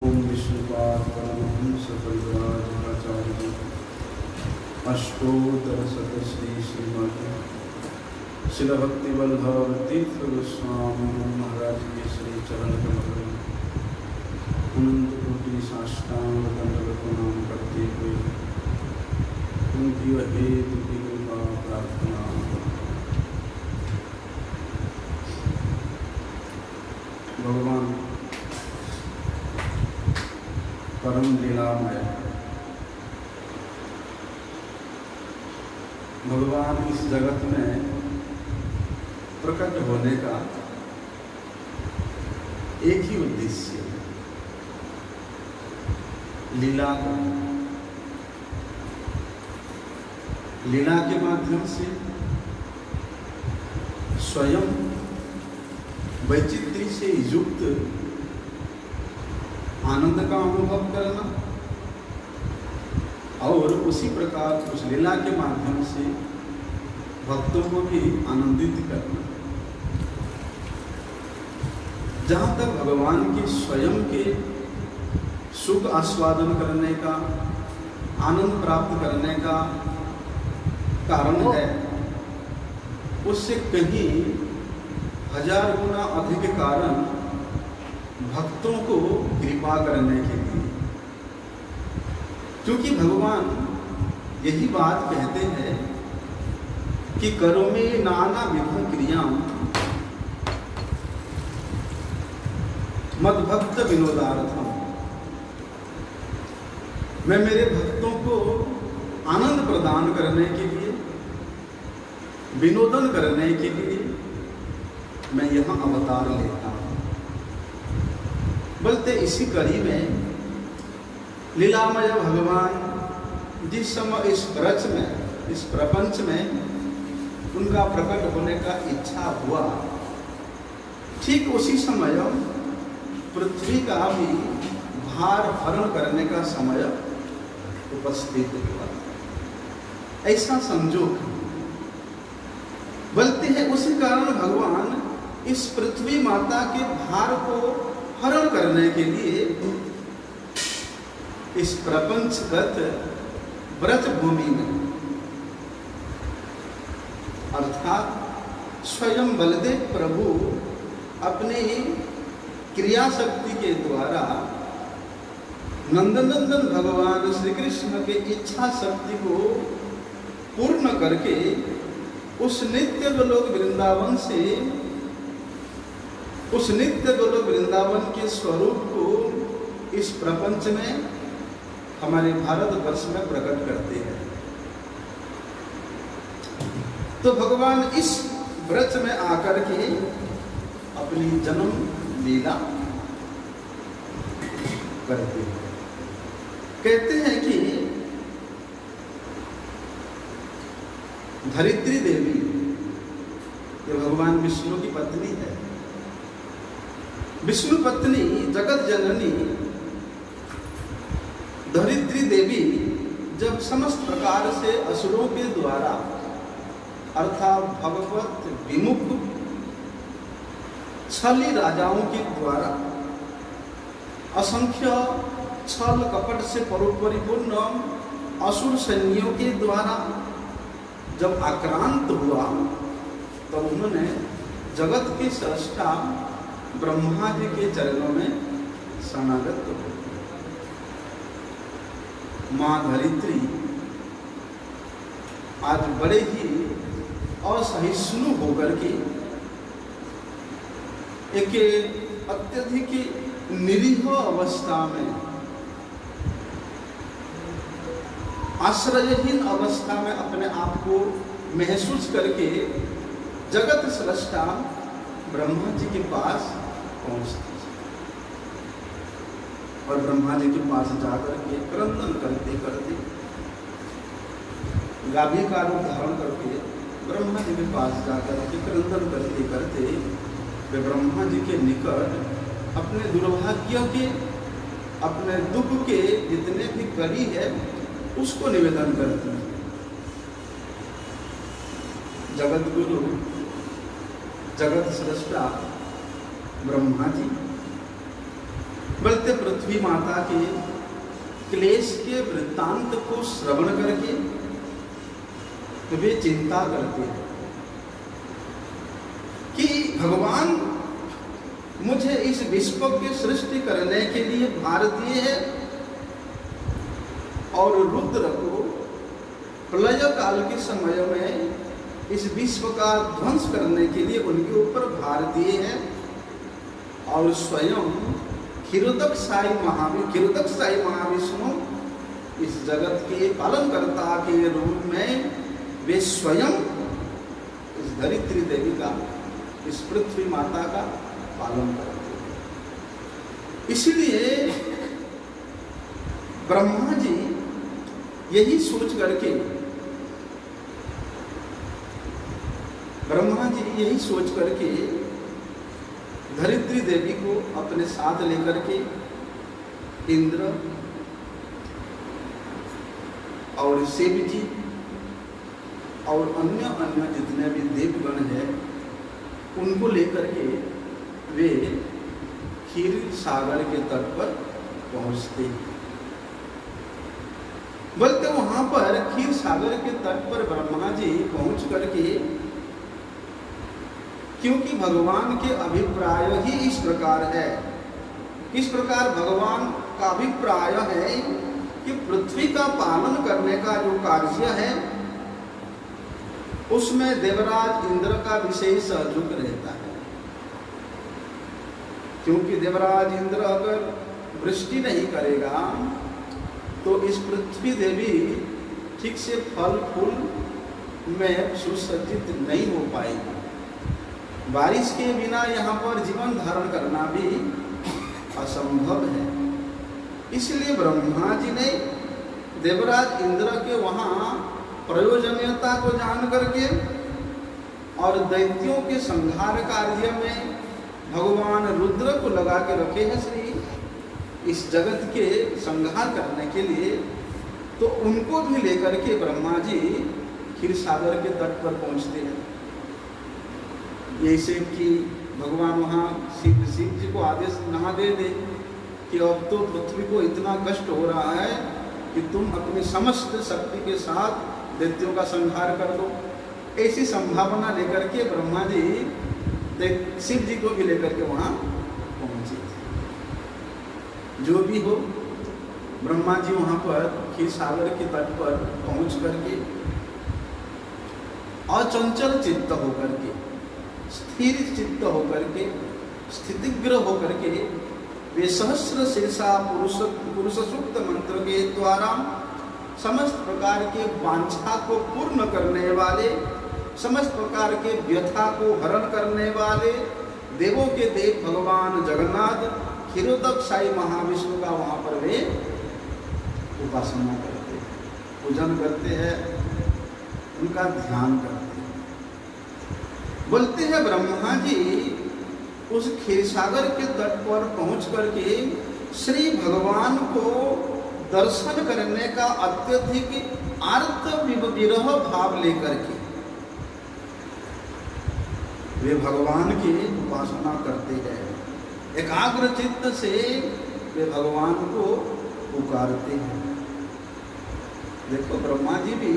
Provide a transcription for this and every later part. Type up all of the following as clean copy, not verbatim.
ओम विष्णुपाद परमहंस परिव्राजकाचार्य अष्टोत्तर शतश्री श्रीमती शिल भक्ति वल्लभ तीर्थ गोस्वामी महाराज के श्री चरण कमल अनंत कोटि साष्टांग दंडवत प्रणाम करते हुए उनकी हेतु की कृपा प्रार्थना। भगवान परम लीलामय, भगवान इस जगत में प्रकट होने का एक ही उद्देश्य है, लीला का। लीला के माध्यम से स्वयं वैचित्र्य से युक्त आनंद का अनुभव करना और उसी प्रकार उस लीला के माध्यम से भक्तों को भी आनंदित करना। जहाँ तक भगवान के स्वयं के सुख आस्वादन करने का, आनंद प्राप्त करने का कारण है, उससे कहीं हजार गुना अधिक कारण भक्तों को कृपा करने के लिए। क्योंकि भगवान यही बात कहते हैं कि करोमि नाना विध क्रिया मद्भक्त विनोदार्थम। मैं मेरे भक्तों को आनंद प्रदान करने के लिए, विनोदन करने के लिए मैं यहाँ अवतार लेता हूँ। बोलते इसी कड़ी में लीलामय भगवान जिस समय इस ब्रज में, इस प्रपंच में उनका प्रकट होने का इच्छा हुआ, ठीक उसी समय पृथ्वी का भी भार हरण करने का समय उपस्थित हुआ। ऐसा संजोग बोलते हैं, उसी कारण भगवान इस पृथ्वी माता के भार को हरण करने के लिए इस प्रपंचगत व्रज भूमि में, अर्थात स्वयं बलदेव प्रभु अपनी क्रिया शक्ति के द्वारा नंदनंदन भगवान श्री कृष्ण के इच्छा शक्ति को पूर्ण करके उस नित्य गोलोक वृंदावन से, उस नित्य गोलोक वृंदावन के स्वरूप को इस प्रपंच में, हमारे भारतवर्ष में प्रकट करते हैं। तो भगवान इस व्रज में आकर के अपनी जन्म लीला करते हैं। कहते हैं कि धरित्री देवी ये भगवान विष्णु की पत्नी है। विष्णु पत्नी जगत जननी धरित्री देवी जब समस्त प्रकार से असुरों के द्वारा, अर्थात भगवत विमुख छली राजाओं के द्वारा, असंख्य छल कपट से परिपूर्ण असुर सैन्यों के द्वारा जब आक्रांत हुआ, तब उन्होंने जगत के सृष्टा ब्रह्मा जी के चरणों में शरणागत हो। मां धरित्री आज बड़े ही असहिष्णु होकर के एक अत्यधिक निरीह अवस्था में, आश्रयहीन अवस्था में अपने आप को महसूस करके जगत सृष्टा ब्रह्मा जी के पास पहुंचती और ब्रह्मा जी के पास जाकर के क्रंदन करते करते, गाभी का रूप धारण करके ब्रह्मा जी के पास जाकर के क्रंदन करते करते वे ब्रह्मा जी के निकट अपने दुर्भाग्य के, अपने दुख के जितने भी कड़ी है उसको निवेदन करती है। जगत गुरु, जगत सृष्टा ब्रह्मा जी बल्कि पृथ्वी माता के क्लेश के वृत्तांत को श्रवण करके वे चिंता करते हैं कि भगवान मुझे इस विश्व की सृष्टि करने के लिए भार दिए है और रुद्र को प्रलय काल के समय में इस विश्व का ध्वंस करने के लिए उनके ऊपर भार दिए हैं और स्वयं क्षीरोदकशाही महाविष्णु इस जगत के पालनकर्ता के रूप में वे स्वयं इस धरित्री देवी का, इस पृथ्वी माता का पालन करते हैं। इसलिए ब्रह्मा जी यही सोच करके धरित्री देवी को अपने साथ लेकर के इंद्र और शिव जी और अन्य जितने भी देवगण हैं उनको लेकर के वे क्षीर सागर के तट पर पहुंचते हैं। बल्कि वहां पर क्षीर सागर के तट पर ब्रह्मा जी पहुंच करके, क्योंकि भगवान के अभिप्राय ही इस प्रकार है, इस प्रकार भगवान का अभिप्राय है कि पृथ्वी का पालन करने का जो कार्य है उसमें देवराज इंद्र का विशेष सहयोग रहता है। क्योंकि देवराज इंद्र अगर वृष्टि नहीं करेगा तो इस पृथ्वी देवी ठीक से फल फूल में सुसज्जित नहीं हो पाएगी। बारिश के बिना यहाँ पर जीवन धारण करना भी असंभव है। इसलिए ब्रह्मा जी ने देवराज इंद्र के वहाँ प्रयोजनीयता को जान करके और दैत्यों के संहार कार्य में भगवान रुद्र को लगा के रखे हैं श्री इस जगत के संहार करने के लिए, तो उनको भी लेकर के ब्रह्मा जी क्षीर सागर के तट पर पहुंचते हैं। जैसे कि भगवान वहाँ शिव जी को आदेश ना दे दे कि अब तो पृथ्वी को इतना कष्ट हो रहा है कि तुम अपनी समस्त शक्ति के साथ दैत्यों का संहार कर दो। ऐसी संभावना लेकर के ब्रह्मा जी शिव जी को भी लेकर के वहाँ पहुँचे। जो भी हो, ब्रह्मा जी वहाँ पर क्षीर सागर के तट पर पहुँच करके अचंचल चित्त होकर के, स्थिर चित्त होकर के, स्थितिग्रह होकर के वे सहस्र शीर्षा पुरुष सूक्त मंत्र के द्वारा समस्त प्रकार के वांछा को पूर्ण करने वाले, समस्त प्रकार के व्यथा को हरण करने वाले देवों के देव भगवान जगन्नाथ क्षीरोदकशाही महाविष्णु का वहाँ पर वे उपासना करते हैं, पूजन करते हैं, उनका ध्यान करते हैं। बोलते हैं ब्रह्मा जी उस क्षीर सागर के तट पर पहुँच करके श्री भगवान को दर्शन करने का अत्यधिक आर्त विरह भाव लेकर के वे भगवान की उपासना करते हैं। एकाग्र चित्त से वे भगवान को पुकारते हैं। देखो ब्रह्मा जी भी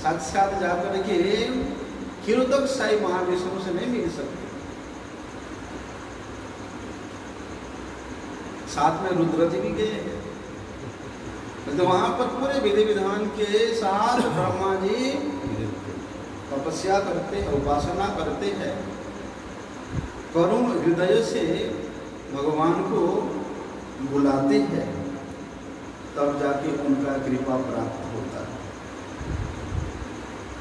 साक्षात जाकर के क्षीरोदकशाही महाविष्णु से नहीं मिल सकते, साथ में रुद्र जी भी गए, तो वहां पर पूरे विधि विधान के साथ ब्रह्मा जी तपस्या करते हैं, उपासना करते हैं, करुण हृदय से भगवान को बुलाते हैं, तब जाके उनका कृपा प्राप्त होता है।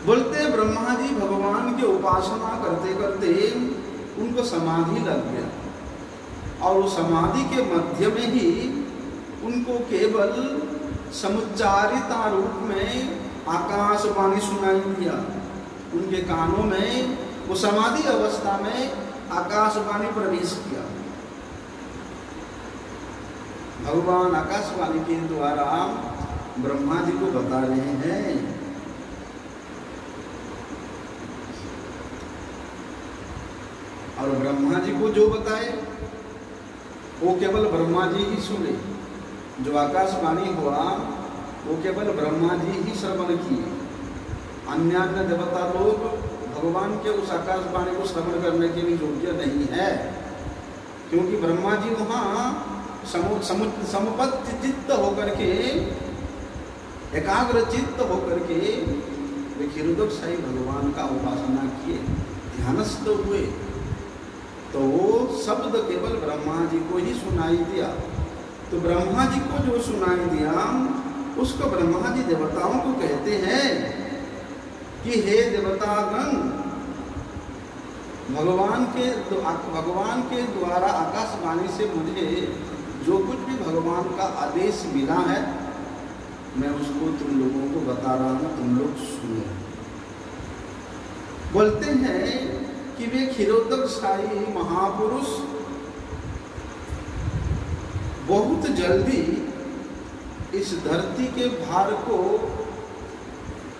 बोलते ब्रह्मा जी भगवान की उपासना करते करते उनको समाधि लग गया और उस समाधि के मध्य में ही उनको केवल समुच्चारिता रूप में आकाशवाणी सुनाई दिया। उनके कानों में वो समाधि अवस्था में आकाशवाणी प्रवेश किया। भगवान आकाशवाणी के द्वारा ब्रह्मा जी को बता रहे हैं और ब्रह्मा जी को जो बताए वो केवल ब्रह्मा जी ही सुने। जो आकाशवाणी हुआ वो केवल ब्रह्मा जी ही श्रवण किए। अन्य देवता लोग भगवान के उस आकाशवाणी को श्रवण करने के लिए योग्य नहीं है, क्योंकि ब्रह्मा जी वहाँ समपत्ति चित्त होकर के, एकाग्र चित्त होकर के वे क्षीरोदकशाही भगवान का उपासना किए, ध्यानस्थ हुए। तो वो शब्द केवल ब्रह्मा जी को ही सुनाई दिया। तो ब्रह्मा जी को जो सुनाई दिया उसको ब्रह्मा जी देवताओं को कहते हैं कि हे देवतागण, भगवान के द्वारा आकाशवाणी से मुझे जो कुछ भी भगवान का आदेश मिला है मैं उसको तुम लोगों को बता रहा हूँ, तुम लोग सुनो। बोलते हैं कि वे क्षीरोदकशाही महापुरुष बहुत जल्दी इस धरती के भार को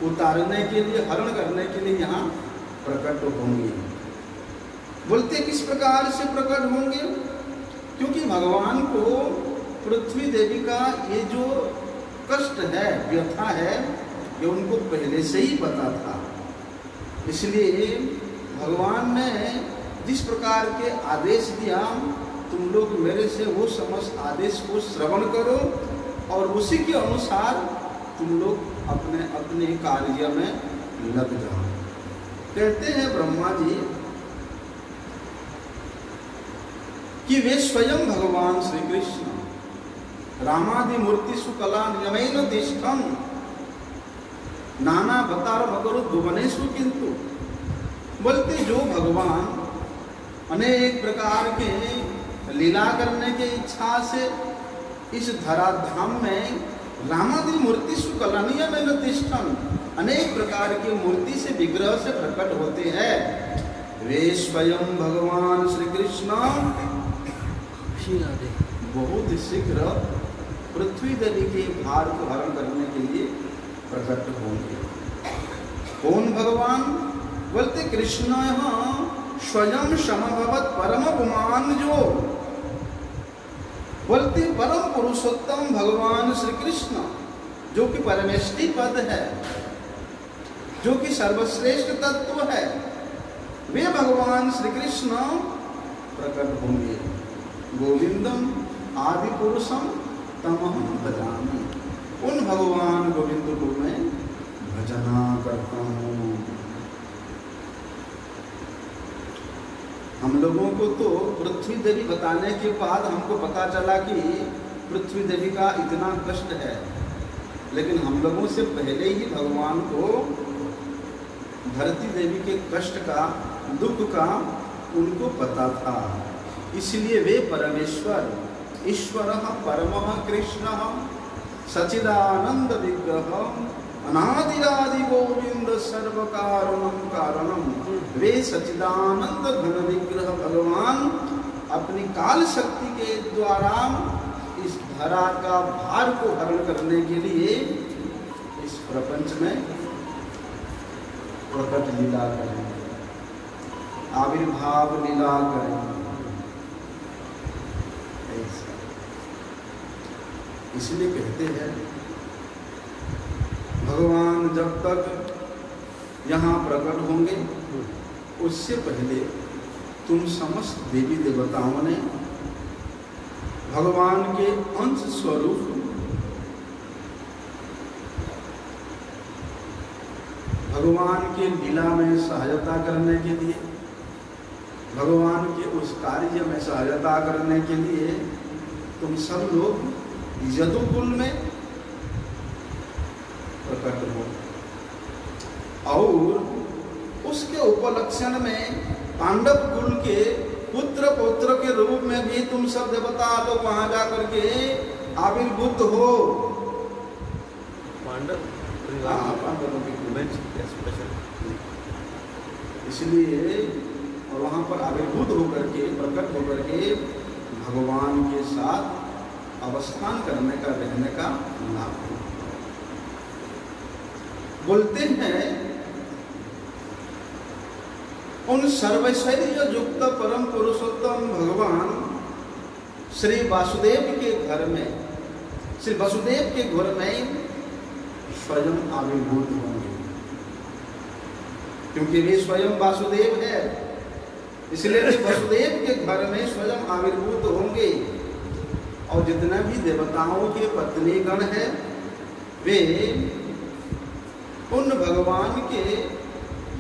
उतारने के लिए, हरण करने के लिए यहाँ प्रकट होंगे। बोलते किस प्रकार से प्रकट होंगे? क्योंकि भगवान को पृथ्वी देवी का ये जो कष्ट है, व्यथा है, ये उनको पहले से ही पता था। इसलिए भगवान ने जिस प्रकार के आदेश दिया, तुम लोग मेरे से वो समस्त आदेश को श्रवण करो और उसी के अनुसार तुम लोग अपने अपने कार्य में लग जाओ। कहते हैं ब्रह्मा जी कि वे स्वयं भगवान श्री कृष्ण रामादि मूर्ति सुकला नियमेन तिष्ठम नाना अवतार मकरु भुवनेषु किंतु। बोलते जो भगवान अनेक प्रकार के लीला करने की इच्छा से इस धराधाम में रामादि मूर्ति सुकला नियमेन तिष्ठम, अनेक प्रकार की मूर्ति से विग्रह से प्रकट होते हैं। वे स्वयं भगवान श्री कृष्ण बहुत शीघ्र पृथ्वी देवी के भार को हरण करने के लिए प्रकट होंगे। कौन भगवान? बोलते कृष्ण स्वयं समभवत परम पुमान, जो बोलते परम पुरुषोत्तम भगवान श्री कृष्ण जो कि परमेष्टि पद है, जो कि सर्वश्रेष्ठ तत्व है, वे भगवान श्री कृष्ण प्रकट होंगे। गोविंदम आदि पुरुषम तमहम भजामि, उन भगवान गोविंद को मैं भजना करता हूँ। हम लोगों को तो पृथ्वी देवी बताने के बाद हमको पता चला कि पृथ्वी देवी का इतना कष्ट है, लेकिन हम लोगों से पहले ही भगवान को धरती देवी के कष्ट का, दुख का उनको पता था। इसलिए वे परमेश्वर, ईश्वर परमः कृष्ण सचिदानंद विग्रह अनादिरादि गोविंद सर्व कारणम कारणम, वे सचिदानंद घन विग्रह भगवान अपनी काल शक्ति के द्वारा इस धरा का भार को हरण करने के लिए इस प्रपंच में प्रकट लीला करेंगे, आविर्भाव लीला करेंगे। इसलिए कहते हैं भगवान जब तक यहाँ प्रकट होंगे उससे पहले तुम समस्त देवी देवताओं ने भगवान के अंश स्वरूप भगवान के लीला में सहायता करने के लिए, भगवान के उस कार्य में सहायता करने के लिए तुम सब लोग यदुकुल में प्रकट हो, और उसके उपलक्षण में पांडव कुल के पुत्र पौत्र के रूप में भी तुम सब देवता लोग वहां जाकर के आविर्भूत हो। पांडव पांडवों की इसलिए और वहां पर आविर्भूत होकर के, प्रकट होकर के भगवान के साथ अवस्थान करने का, रहने का लाभ हो। बोलते हैं उन सर्वैश्वर्य युक्त परम पुरुषोत्तम भगवान श्री वासुदेव के घर में, श्री वसुदेव के घर में स्वयं आविर्भूत होंगे, क्योंकि वे स्वयं वासुदेव है, इसलिए वे वसुदेव के घर में स्वयं आविर्भूत होंगे। और जितने भी देवताओं के पत्नीगण है, वे उन भगवान के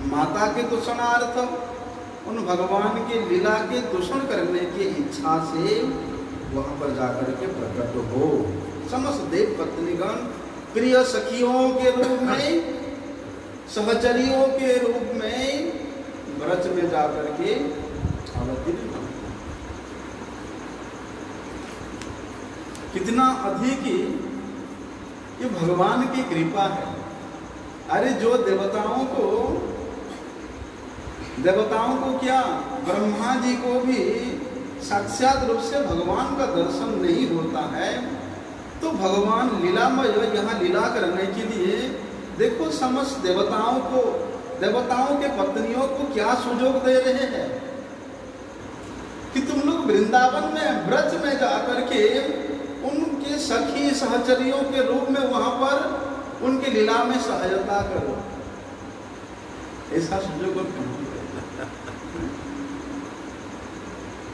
माता के दूषणार्थ, उन भगवान के लीला के दूषण करने की इच्छा से वहां पर जाकर के प्रकट हो। समस्त देव पत्नीगण प्रिय सखियों के रूप में, सहचरियों के रूप में ब्रज में जाकर के अवतीर्ण। कितना अधिक ये भगवान की कृपा है। अरे जो देवताओं को क्या, ब्रह्मा जी को भी साक्षात रूप से भगवान का दर्शन नहीं होता है, तो भगवान लीलामय यहाँ लीला करने के लिए देखो समस्त देवताओं के पत्नियों को क्या सुजोग दे रहे हैं कि तुम लोग वृंदावन में ब्रज में जाकर के उनके सखी सहचरियों के रूप में वहां पर उनकी लीला में सहायता करो। ऐसा सुजोग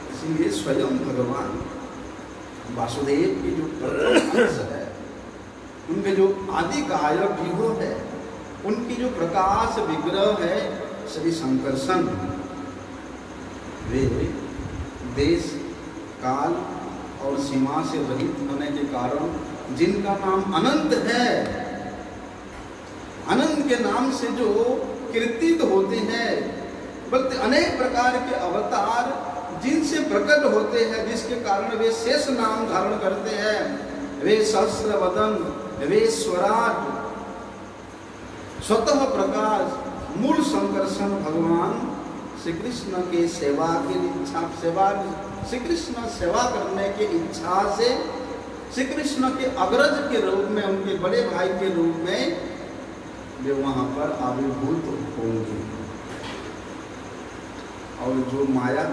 इसलिए स्वयं भगवान वासुदेव की जो प्रथम अंश है, उनके जो आदि गायक विभो है, उनकी जो प्रकाश विग्रह है श्री शंकरसन, वे देश काल और सीमा से रहित होने के कारण जिनका नाम अनंत है, अनंत के नाम से जो कीर्तित होते हैं, बल्कि अनेक प्रकार के अवतार जिनसे प्रकट होते हैं, जिसके कारण वे शेष नाम धारण करते हैं, वे सहस्रवदन, वे स्वराट, स्वतः प्रकाश, मूल शंकरसन भगवान श्री कृष्ण के सेवा की इच्छा, श्री कृष्ण सेवा करने की इच्छा से श्री कृष्ण के अग्रज के रूप में, उनके बड़े भाई के रूप में वे वहां पर आविर्भूत होंगे। और जो माया,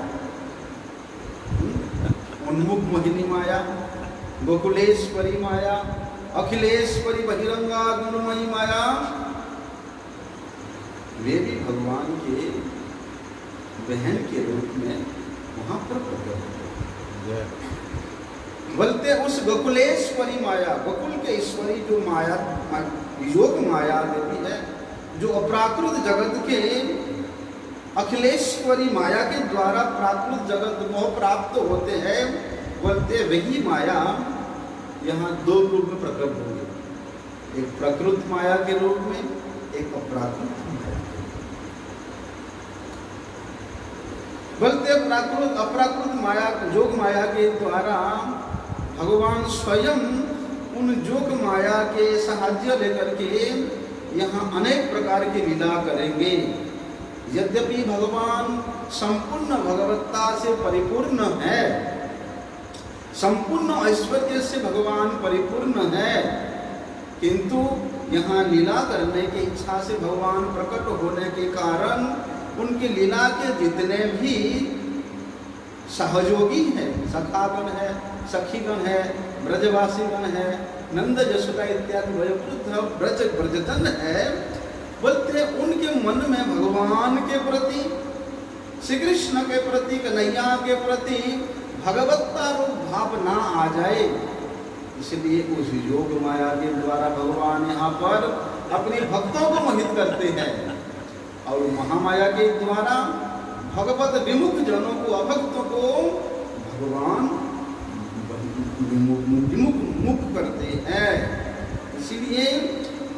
उन्मुख मोहिनी माया, गोकुलेश्वरी माया, अखिलेश्वरी बहिरंगा गुणमयी माया, वे भी भगवान के बहन के रूप में वहां पर प्रकट होते। बोलते उस गोकुलेश्वरी माया, गोकुल के ईश्वरी जो माया, योग माया देवी है, जो अप्राकृत जगत के अखिलेश्वरी माया के द्वारा प्राकृत जगत को प्राप्त होते हैं, बोलते वही माया यहाँ दो रूप में प्रकट होगी, एक प्रकृत माया के रूप में, एक अप्राकृत माया। बोलते प्राकृत अप्राकृत माया, जोग माया के द्वारा भगवान स्वयं उन जोग माया के साहाय्य लेकर के यहाँ अनेक प्रकार की लीला करेंगे। यद्यपि भगवान संपूर्ण भगवत्ता से परिपूर्ण है, संपूर्ण ऐश्वर्य से भगवान परिपूर्ण है, किंतु यहाँ लीला करने की इच्छा से भगवान प्रकट होने के कारण उनकी लीला के जितने भी सहयोगी हैं, सखागण है, सखीगण है, ब्रजवासीगण है, नंद जशोदा इत्यादि वयोवृद्ध ब्रज ब्रजजन है, बोलते उनके मन में भगवान के प्रति, श्री कृष्ण के प्रति, कन्हैया के प्रति भगवत्ता रूप भाव ना आ जाए, इसलिए उस योग माया के द्वारा भगवान यहाँ पर अपने भक्तों को मोहित करते हैं, और महामाया के द्वारा भगवत विमुख जनों को, अभक्तों को भगवान विमुख करते हैं। इसीलिए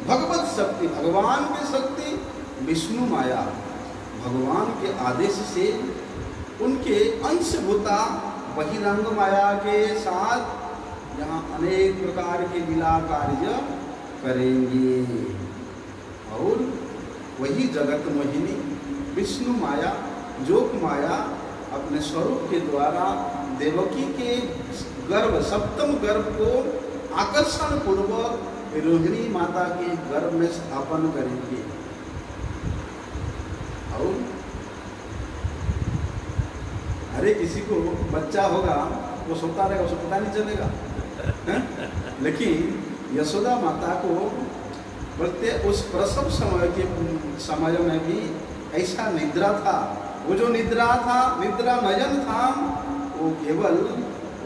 भगवत शक्ति, भगवान की शक्ति, विष्णु माया, भगवान के आदेश से उनके अंशभूता बहिरंग माया के साथ यहाँ अनेक प्रकार के लीला कार्य करेंगे। और वही जगत मोहिनी विष्णु माया, जोग माया अपने स्वरूप के द्वारा देवकी के गर्भ, सप्तम गर्भ को आकर्षण पूर्वक रोहिणी माता के गर्भ में स्थापन करेंगे। और अरे किसी को बच्चा होगा वो सोता रहेगा, उसको पता नहीं चलेगा है? लेकिन यशोदा माता को बोलते उस प्रसव समय में भी ऐसा निद्रा था। वो जो निद्रा था, निद्रा नयन था, वो केवल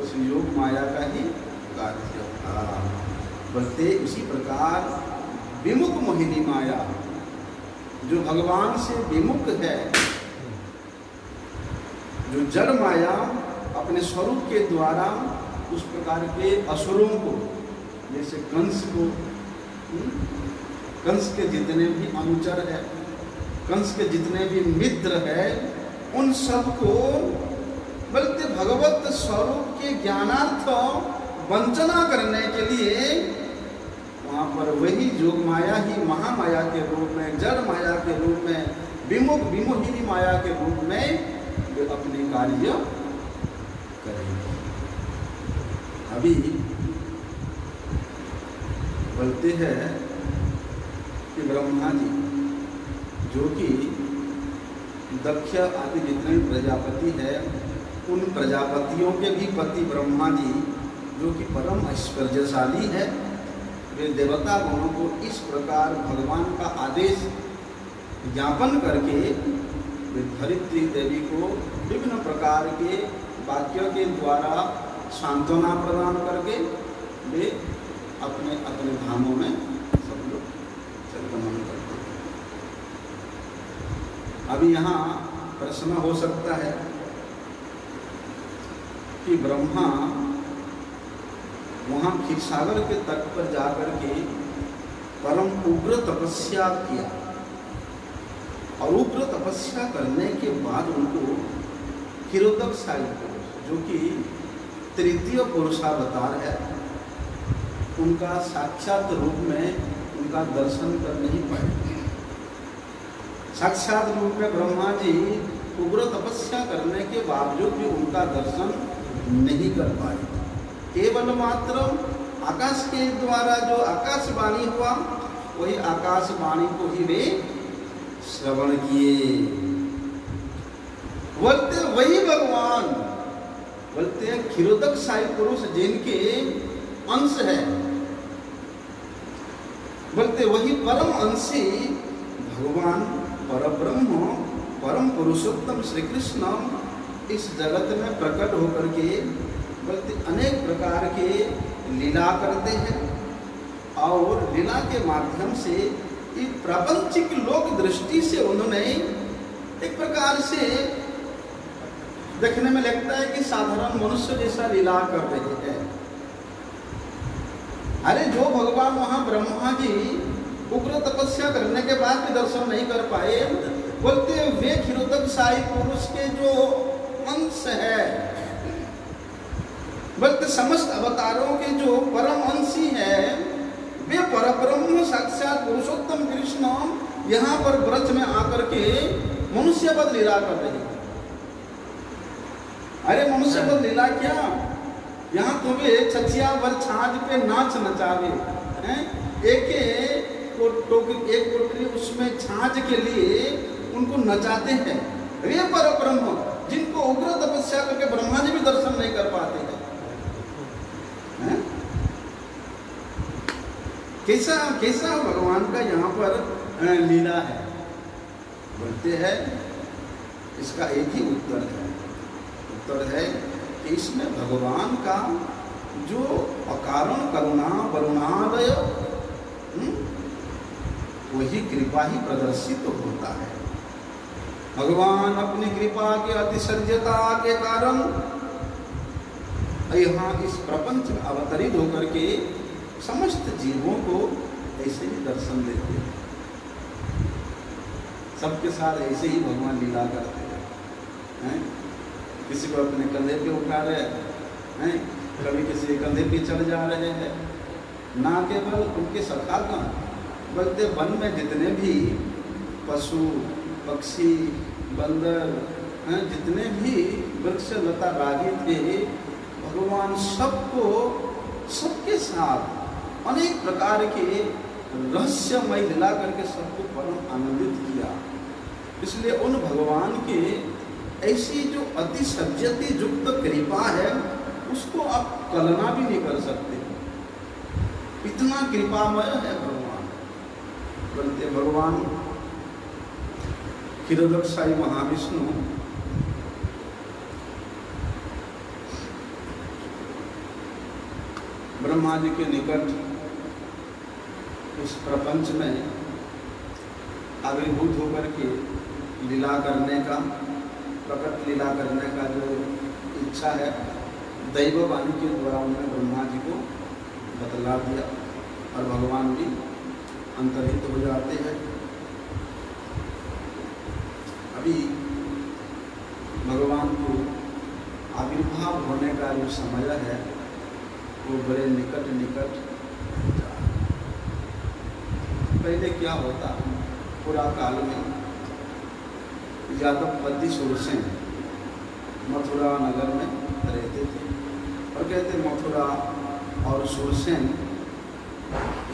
उस योग माया का ही कार्य था। बोलते उसी प्रकार विमुख मोहिनी माया जो भगवान से विमुख है, जो जड़ माया अपने स्वरूप के द्वारा उस प्रकार के असुरों को, जैसे कंस को, कंस के जितने भी अनुचर है, कंस के जितने भी मित्र है, उन सबको बल्कि भगवत स्वरूप के ज्ञानार्थ वंचना करने के लिए वहाँ पर वही जोग माया ही महामाया के रूप में, जड़ माया के रूप में, विमोहिनी माया के रूप में वे अपने कार्य करेंगे। अभी बोलते हैं कि ब्रह्मा जी जो कि दक्ष आदि जितने प्रजापति है, उन प्रजापतियों के भी पति ब्रह्मा जी जो कि परम ऐश्वर्यशाली है, वे देवता गणों को इस प्रकार भगवान का आदेश ज्ञापन करके वे धरित्री देवी को विभिन्न प्रकार के वाक्यों के द्वारा सांत्वना प्रदान करके वे अपने अपने धामों में सब लोग चलगमन करते हैं। अभी यहाँ प्रश्न हो सकता है कि ब्रह्मा वहाँ क्षीरसागर के तट पर जाकर के परम उग्र तपस्या किया, और उग्र तपस्या करने के बाद उनको क्षीरोदक पुरुष जो कि तृतीय पुरुषावतार है, उनका साक्षात रूप में उनका दर्शन कर नहीं पाए। साक्षात रूप में ब्रह्मा जी उग्र तपस्या करने के बावजूद भी उनका दर्शन नहीं कर पाए। केवल मात्र आकाश के द्वारा जो आकाशवाणी हुआ, वही आकाशवाणी को ही वे श्रवण किए। बोलते वही भगवान, बोलते हैं क्षीरोदक पुरुष जिनके अंश है, बोलते वही परम अंशी भगवान परब्रह्म परम पुरुषोत्तम श्री कृष्ण इस जगत में प्रकट होकर के बोलते अनेक प्रकार के लीला करते हैं, और लीला के माध्यम से एक प्रापंचिक लोक दृष्टि से उन्होंने एक प्रकार से देखने में लगता है कि साधारण मनुष्य जैसा लीला कर रहे हैं। अरे जो भगवान वहां ब्रह्मा जी उग्र तपस्या करने के बाद भी दर्शन नहीं कर पाए, बोलते वे क्षीरोदक पुरुष के जो अंश है, बोलते समस्त अवतारों के जो परम अंशी है, वे परब्रह्म साक्षात पुरुषोत्तम कृष्ण यहाँ पर ब्रज में आकर के मनुष्य पद लीला कर रहे हैं। अरे मनुष्य पद लीला क्या, यहाँ तुम्हें छछिया भर छाछ पे नाच नचावे हैं, एक कोटरी उसमें छाछ के लिए उनको नचाते हैं। वे परब्रह्म जिनको उग्र तपस्या करके ब्रह्मा जी भी दर्शन नहीं कर पाते हैं। कैसा कैसा भगवान का यहाँ पर लीला है, बोलते हैं इसका एक ही उत्तर है। उत्तर है कि इसमें भगवान का जो अकारण करुणा वरुणादय वही कृपा ही प्रदर्शित होता है। भगवान अपनी कृपा के अतिशर्यता के कारण यहाँ इस प्रपंच में अवतरित होकर के समस्त जीवों को ऐसे ही दर्शन देते हैं। सबके साथ ऐसे ही भगवान लीला करते हैं। किसी को अपने कंधे पे उठा रहे हैं, कभी किसी कंधे पे चढ़ जा रहे हैं। ना केवल उनके सखागण, बल्कि वन में जितने भी पशु पक्षी बंदर जितने भी वृक्ष लता रागी थे, भगवान सबको सबके साथ अनेक प्रकार के रहस्यमय लीला करके सबको परम आनंदित किया। इसलिए उन भगवान के ऐसी जो अति सज्जति युक्त कृपा है, उसको आप कल्पना भी नहीं कर सकते, इतना कृपामय है भगवान। बोलते भगवान क्षीरोदकशाही महाविष्णु ब्रह्मा जी के निकट इस प्रपंच में आविर्भूत होकर के लीला करने का, प्रकट लीला करने का जो इच्छा है, दैव वाणी के द्वारा उन्होंने ब्रह्मा जी को बतला दिया और भगवान भी अंतर्हित हो जाते हैं। अभी भगवान को आविर्भाव होने का जो समय है वो बड़े निकट निकट जा रहा है। पहले क्या होता, पुरा काल में यादवपति सुरसेन मथुरा नगर में रहते थे और कहते मथुरा और सुरसेन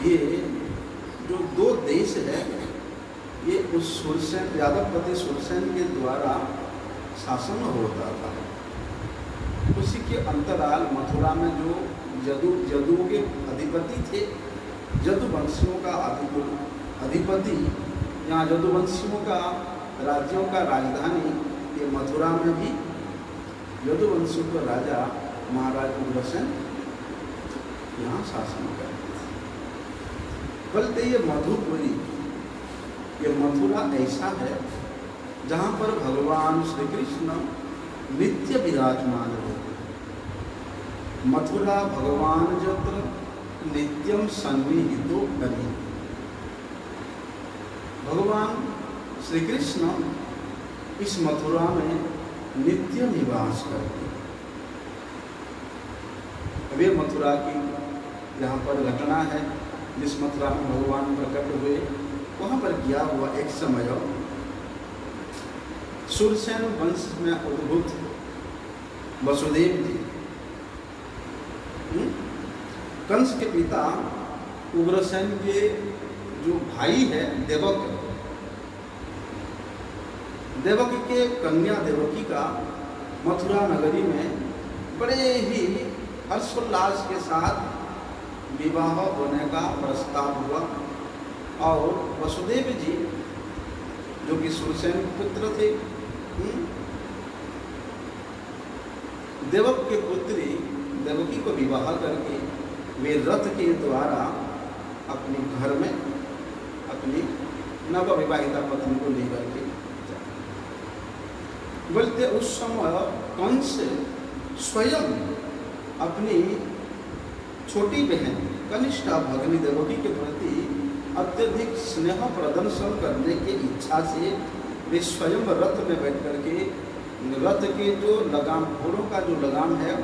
ये जो दो देश है, ये उस सुरसेन यादवपति सुरसेन के द्वारा शासन होता था। उसी के अंतराल मथुरा में जो जदुओं के अधिपति थे, जदुवंशियों का अधिपति, यहाँ जदुवंशियों का राज्यों का राजधानी ये मथुरा में भी यदुवंशियों का राजा महाराज उग्रसेन यहाँ शासन करते थे। बोलते ये मधुपुरी, ये मथुरा ऐसा है जहाँ पर भगवान श्री कृष्ण नित्य विराजमान होते। मथुरा भगवान जत्र नित्यम सन्निहितो बनी। भगवान श्री कृष्ण इस मथुरा में नित्य निवास करते। अब ये मथुरा की यहाँ पर घटना है, जिस मथुरा में भगवान प्रकट हुए, वहाँ पर क्या हुआ, एक समय सुरसेन वंश में उद्भूत वसुदेव जी, कंस के पिता उग्रसेन के जो भाई है देवक, देवकी के कन्या देवकी का मथुरा नगरी में बड़े ही हर्षोल्लास के साथ विवाह होने का प्रस्ताव हुआ और वसुदेव जी जो कि सुरसेन पुत्र थे, देवक के पुत्री देवकी को विवाह करके वे रथ के द्वारा अपने घर में अपनी नव विवाहिता पत्नी को लेकर के बोलते उस समय कंस स्वयं अपनी छोटी बहन कनिष्ठा भगिनी देवकी के प्रति अत्यधिक स्नेह प्रदर्शन करने की इच्छा से वे स्वयं रथ में बैठ करके रथ के जो लगाम, घोड़ों का जो लगाम है,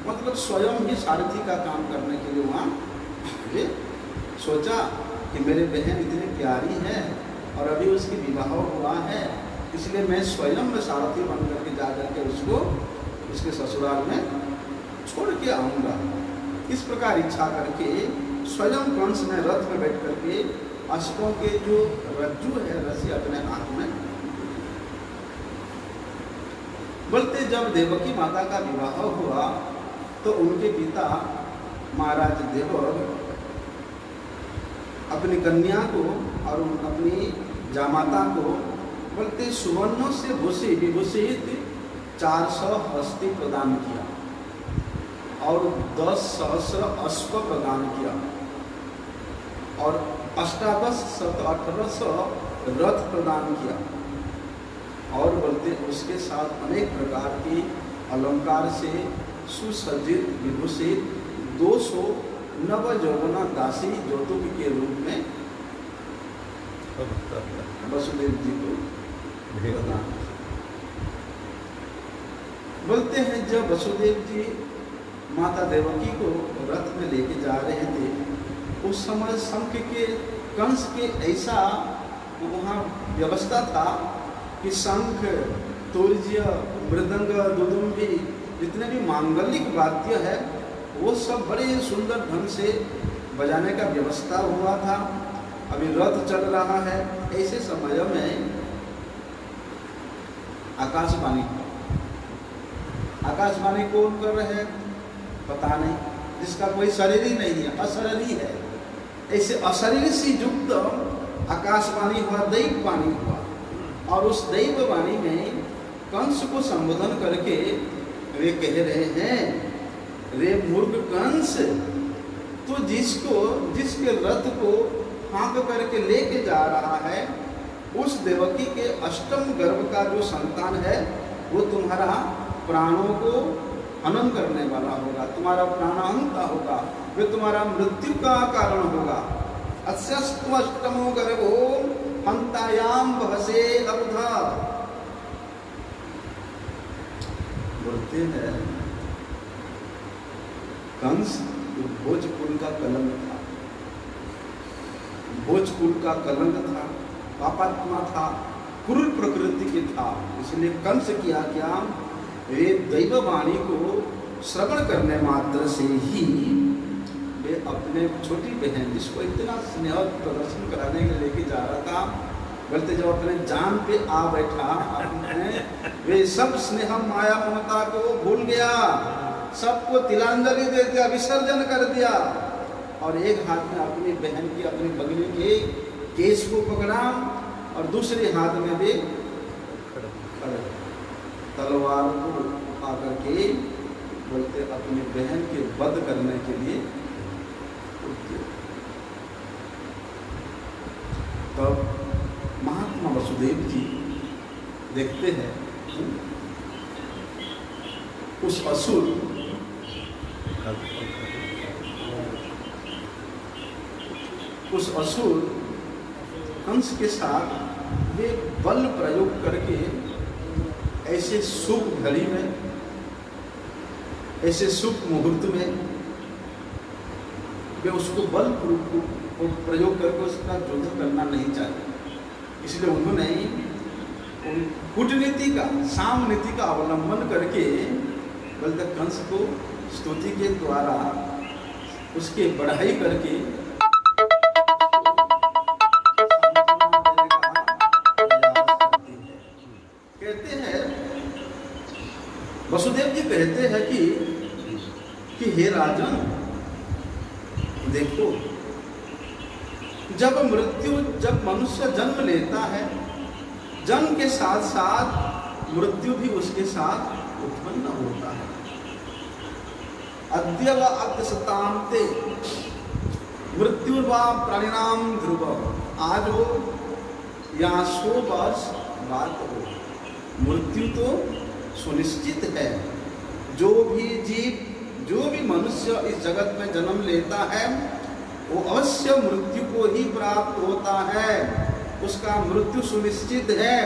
मतलब स्वयं ही सारथी का काम करने के लिए वहाँ वे सोचा कि मेरे बहन इतनी प्यारी है और अभी उसकी विवाह हुआ है, इसलिए मैं स्वयं में सारथी बन करके जा करके उसको उसके ससुराल में छोड़ के आऊँगा। इस प्रकार इच्छा करके स्वयं कंस ने रथ में बैठ करके अश्वों के जो रज्जू है रस्सी अपने हाथ में। बोलते जब देवकी माता का विवाह हुआ तो उनके पिता महाराज देवक अपनी कन्या को और अपनी जामाता को बोलते सुवर्णों से विभूषित 400 हस्ती प्रदान किया और 10 सहस्र अश्व प्रदान किया और 1800 रथ प्रदान किया और बोलते उसके साथ अनेक प्रकार की अलंकार से सुसज्जित विभूषित 200 नव यौवना दासी ज्योतुक के रूप में वसुदेव जी को प्रदान। बोलते हैं जब वसुदेव जी माता देवकी को रथ में लेके जा रहे थे, उस समय शंख के कंस के ऐसा वहाँ व्यवस्था था कि शंख, तुर्य, मृदंग, दुदुम्बी, जितने भी मांगलिक वाद्य है वो सब बड़े सुंदर ढंग से बजाने का व्यवस्था हुआ था। अभी रथ चल रहा है, ऐसे समय में आकाशवाणी कौन कर रहे हैं? पता नहीं, जिसका कोई शरीर ही नहीं है, अशरीरी है। ऐसे अशरीर से युक्त आकाशवाणी हुआ, दैव वाणी हुआ, और उस दैव वाणी में कंस को संबोधन करके वे कह रहे हैं, रे मूर्ख कंस, तो जिसके रथ को हाँक करके लेके जा रहा है, उस देवकी के अष्टम गर्भ का जो संतान है वो तुम्हारा प्राणों को हनन करने वाला होगा, तुम्हारा प्राणांता होगा, वे तुम्हारा मृत्यु का कारण होगा। अस्यस्तु अष्टमो गर्भो हंतायाम भसे अबुधा। बोलते हैं कंस भोजकुल का कलंक था, भोजकुल का कलंक था, पापात्मा था, क्रूर प्रकृति के था। इसलिए कंस किया क्या, वे दैववाणी को श्रवण करने मात्र से ही वे अपने छोटी बहन, जिसको इतना स्नेह प्रदर्शन कराने के लिए लेके जा रहा था, बोलते जब अपने जान पे आ बैठा, वे सब स्नेह माया ममता को भूल गया, सबको तिलांजलि दे दिया, विसर्जन कर दिया, और एक हाथ में अपनी बहन की, अपनी बगली के केस को पकड़ा, और दूसरे हाथ में भी तलवार को आकर के बोलते अपनी बहन के वध करने के लिए। तब महात्मा वसुदेव जी देखते हैं उस असुर कंस के साथ वे बल प्रयोग करके ऐसे शुभ घड़ी में, ऐसे शुभ मुहूर्त में वे उसको बल प्रयोग करके उसका युद्ध करना नहीं चाहिए। इसलिए उन्होंने कूटनीति का, सामनीति का अवलंबन करके बलते कंस को स्तुति के द्वारा उसके बढ़ाई करके कहते हैं, वसुदेव जी कहते हैं कि हे राजन, देखो जब मनुष्य जन्म लेता है, जन्म के साथ साथ मृत्यु भी उसके साथ उत्पन्न होता है। अद्य व अद्यसतान्ते मृत्यु व प्राणिनाम ध्रुव। आज हो या 100 वर्ष बाद हो, मृत्यु तो सुनिश्चित है। जो भी जीव, जो भी मनुष्य इस जगत में जन्म लेता है वो अवश्य मृत्यु को ही प्राप्त होता है, उसका मृत्यु सुनिश्चित है,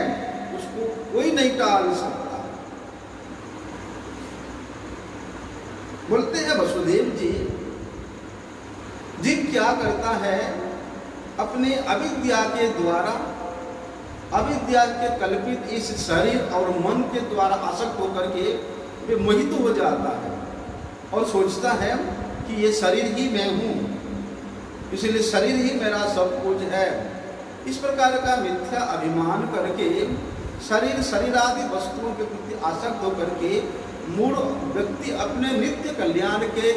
उसको कोई नहीं टाल सकता। बोलते हैं वसुदेव जी, जीव क्या करता है, अपने अविद्या के द्वारा, अविद्या के कल्पित इस शरीर और मन के द्वारा आसक्त होकर के वे मोहित हो जाता है और सोचता है कि ये शरीर ही मैं हूँ, इसलिए शरीर ही मेरा सब कुछ है। इस प्रकार का मिथ्या अभिमान करके शरीर, शरीरादि वस्तुओं के प्रति आसक्त होकर के मूढ़ व्यक्ति अपने नित्य कल्याण के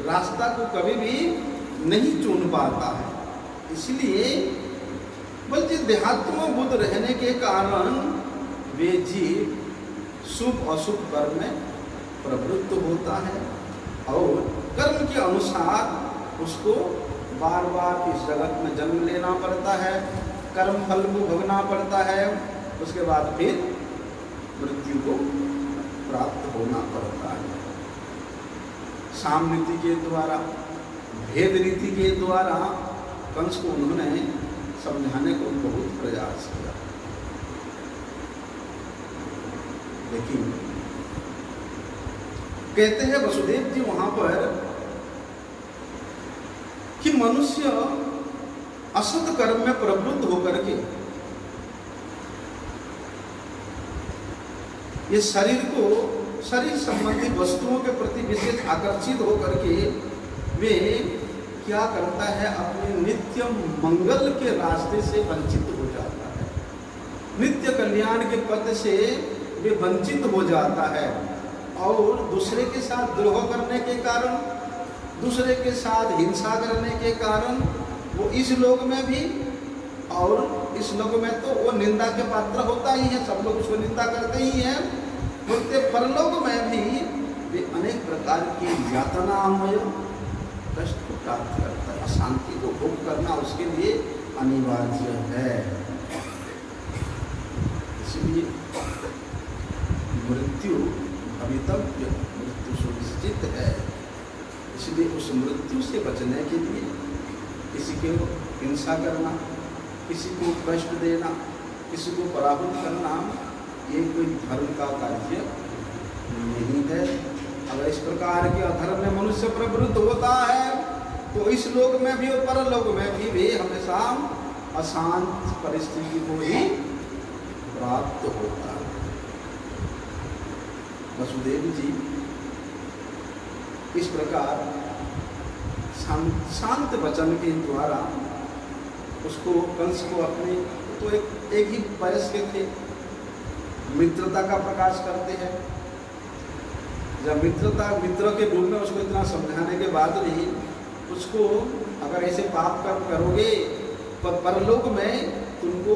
रास्ता को कभी भी नहीं चुन पाता है। इसलिए बल्कि देहात्म बुद्ध रहने के कारण वे जीव शुभ अशुभ कर्म में प्रवृत्त होता है और कर्म के अनुसार उसको बार बार इस जगत में जन्म लेना पड़ता है, कर्म फल को भोगना पड़ता है, उसके बाद फिर मृत्यु को प्राप्त होना पड़ता है। सामनीति के द्वारा, भेद रीति के द्वारा कंस को उन्होंने समझाने को बहुत प्रयास किया, लेकिन कहते हैं वसुदेव जी वहां पर कि मनुष्य असत कर्म में प्रवृत्त होकर के ये शरीर को, शरीर संबंधी वस्तुओं के प्रति विशेष आकर्षित होकर के वे क्या करता है, अपने नित्य मंगल के रास्ते से वंचित हो जाता है, नित्य कल्याण के पद से वे वंचित हो जाता है और दूसरे के साथ द्रोह करने के कारण, दूसरे के साथ हिंसा करने के कारण वो इस लोक में भी और इस लोक में तो वो निंदा के पात्र होता ही है, सब लोग उसको निंदा करते ही हैं, बोलते परलोक में भी वे अनेक प्रकार की यातनामय कष्ट को प्राप्त करता है, अशांति को भोग करना उसके लिए अनिवार्य है। इसलिए मृत्यु भवितव्य, मृत्यु सुनिश्चित है। इसलिए उस मृत्यु से बचने के लिए किसी को हिंसा करना, किसी को कष्ट देना, किसी को पराभूत करना, ये कोई धर्म का कार्य नहीं है। अगर इस प्रकार के अधर्म में मनुष्य प्रवृत्त होता है तो इस लोक में भी और परलोक में भी वे हमेशा अशांत परिस्थिति को ही प्राप्त होता है। वसुदेव जी इस प्रकार शांत वचन के द्वारा उसको, कंस को अपने, तो एक ही वयस के थे, मित्रता का प्रकाश करते हैं। जब मित्र के रूप में उसको इतना समझाने के बाद भी उसको अगर ऐसे पाप कर्म करोगे तो परलोक में तुमको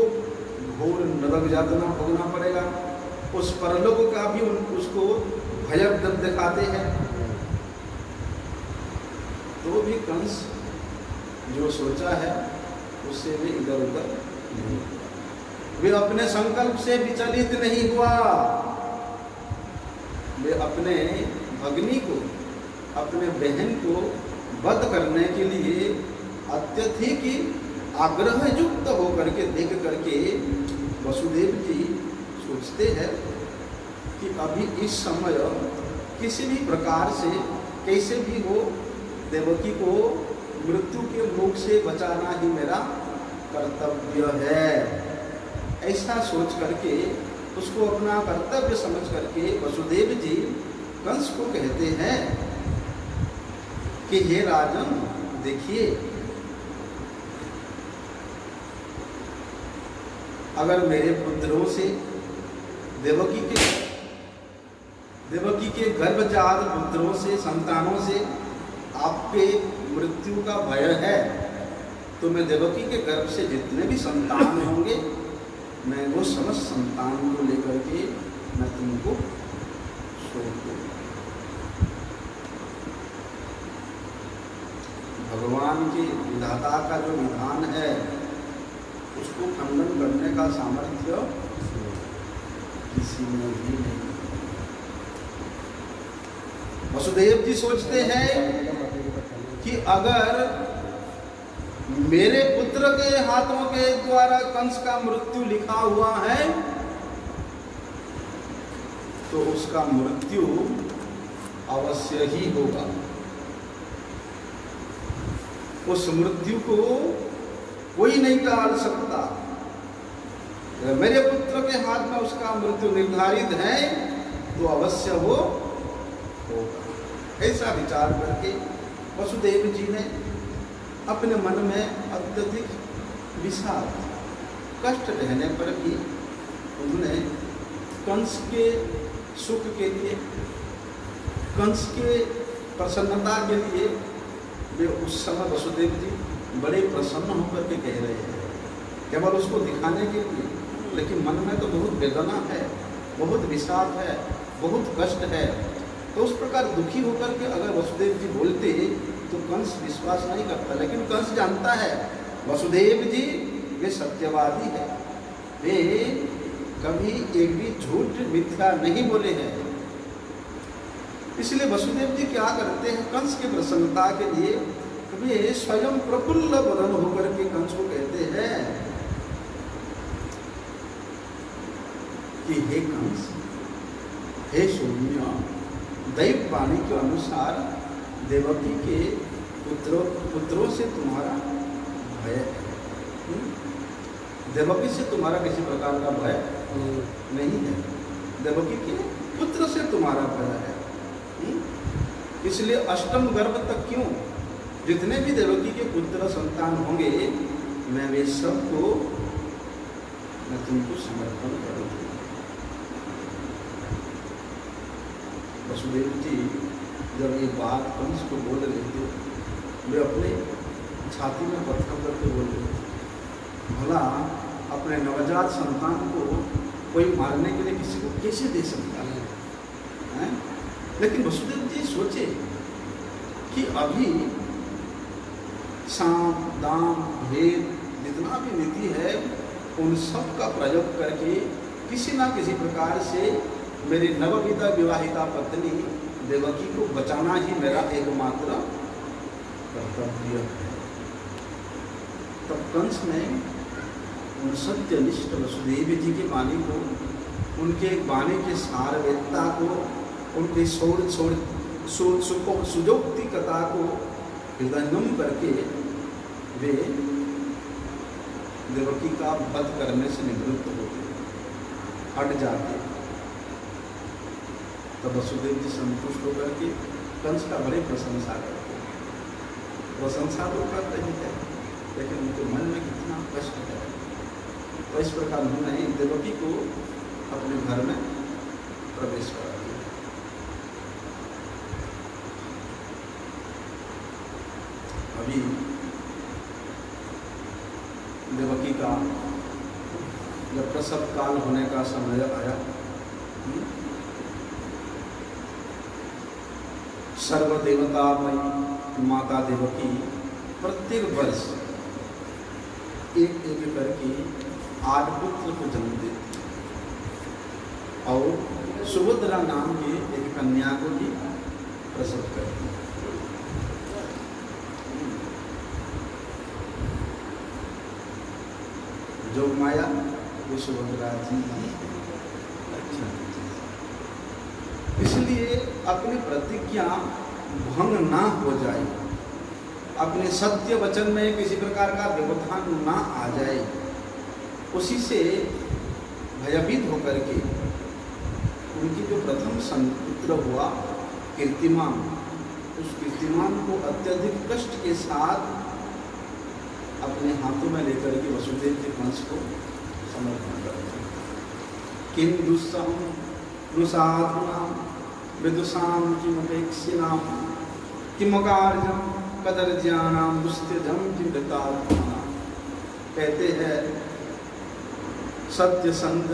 घोर नरक यातना भोगना पड़ेगा। उस परलोक का भी उसको भयक दिखाते हैं। तो भी कंस जो सोचा है उससे वे इधर उधर नहीं, वे अपने संकल्प से विचलित नहीं हुआ। वे अपने भगनी को, अपने बहन को वध करने के लिए अत्यधिक आग्रह युक्त होकर के देख करके वसुदेव जी सोचते हैं कि अभी इस समय किसी भी प्रकार से कैसे भी हो देवकी को मृत्यु के मुख से बचाना ही मेरा कर्तव्य है। ऐसा सोच करके उसको अपना कर्तव्य समझ करके वसुदेव जी कंस को कहते हैं कि हे राजन, देखिए अगर मेरे पुत्रों से देवकी के गर्भजात पुत्रों से, संतानों से आपके मृत्यु का भय है तो मैं देवकी के गर्भ से जितने भी संतान होंगे मैं वो समस्त संतान को लेकर के मैं तुमको छोड़ दूंगा। भगवान के विधाता का जो विधान है उसको खंडन करने का सामर्थ्य किसी में भी नहीं। वसुदेव जी सोचते हैं कि अगर मेरे पुत्र के हाथों के द्वारा कंस का मृत्यु लिखा हुआ है तो उसका मृत्यु अवश्य ही होगा। उस मृत्यु को कोई नहीं टाल सकता। अगर मेरे पुत्र के हाथ में उसका मृत्यु निर्धारित है तो अवश्य वो होगा। ऐसा विचार करके वसुदेव जी ने अपने मन में अत्यधिक विषाद, कष्ट रहने पर भी उन्होंने कंस के सुख के लिए, कंस के प्रसन्नता के लिए वे उस समय वसुदेव जी बड़े प्रसन्न होकर के कह रहे हैं, केवल उसको दिखाने के लिए, लेकिन मन में तो बहुत वेदना है, बहुत विषाद है, बहुत कष्ट है। तो उस प्रकार दुखी होकर के अगर वसुदेव जी बोलते तो कंस विश्वास नहीं करता। लेकिन कंस जानता है वसुदेव जी वे सत्यवादी है, वे कभी एक भी झूठ मिथ्या नहीं बोले हैं। इसलिए वसुदेव जी क्या करते हैं, कंस की प्रसन्नता के लिए वे स्वयं प्रफुल्ल बदन होकर के कंस को कहते हैं कि हे कंस, हे सौम्य, दैव वाणी के अनुसार देवकी के पुत्रों से तुम्हारा भय है। देवकी से तुम्हारा किसी प्रकार का भय नहीं है, देवकी के पुत्र से तुम्हारा भय है। इसलिए अष्टम गर्भ तक क्यों, जितने भी देवकी के पुत्र संतान होंगे मैं वे सबको मैं तुमको समर्पण करूँगा। वसुदेव जी जब ये बात कंस को बोल रहे थे, वे अपने छाती में पत्थर करके बोल रहे थे, भला अपने नवजात संतान को कोई मारने के लिए किसी को कैसे दे सकता है? लेकिन वसुदेव जी सोचे कि अभी साम दाम भेद जितना भी नीति है उन सब का प्रयोग करके किसी ना किसी प्रकार से मेरी नवविदा विवाहिता पत्नी देवकी को बचाना ही मेरा एकमात्र कर्तव्य है। तब कंस ने उन सत्यनिष्ठ वसुदेव जी की वाणी को, उनके वाणी के सारवेदता को, उनके सुजोक्तिकता को हृदयंगम करके वे देवकी का वध करने से निवृत्त होते, हट जाते। तब वसुदेव जी संतुष्ट होकर के कंस का बड़े प्रशंसा करते। प्रशंसा तो करते ही है, लेकिन उनके मन में कितना कष्ट है। तो इस प्रकार उन्होंने देवकी को अपने घर में प्रवेश करा दिया। अभी देवकी का जब प्रसव काल होने का समय आया, सर्वदेवतामयी माता देवकी प्रत्येक वर्ष एक एक करके 8 पुत्र को जन्म देती और सुभद्रा नाम की एक कन्या को भी प्रसव करती। जो माया वो सुभद्रा जी की। इसलिए अपनी प्रतिज्ञा भंग ना हो जाए, अपने सत्य वचन में किसी प्रकार का व्यवधान ना आ जाए, उसी से भयभीत होकर के उनकी जो प्रथम संपुत्र हुआ कीर्तिमान, उस कीर्तिमान को अत्यधिक कष्ट के साथ अपने हाथों में लेकर के वसुदेव जी कंस को समर्पण करते। किम दुस्सहम नुसाधुनाम विदुषाम किमपेक्षिणाम किमकार्यम कदर्ज्यानाम दुस्त्यजम किमृतात्मना। कहते हैं सत्य संग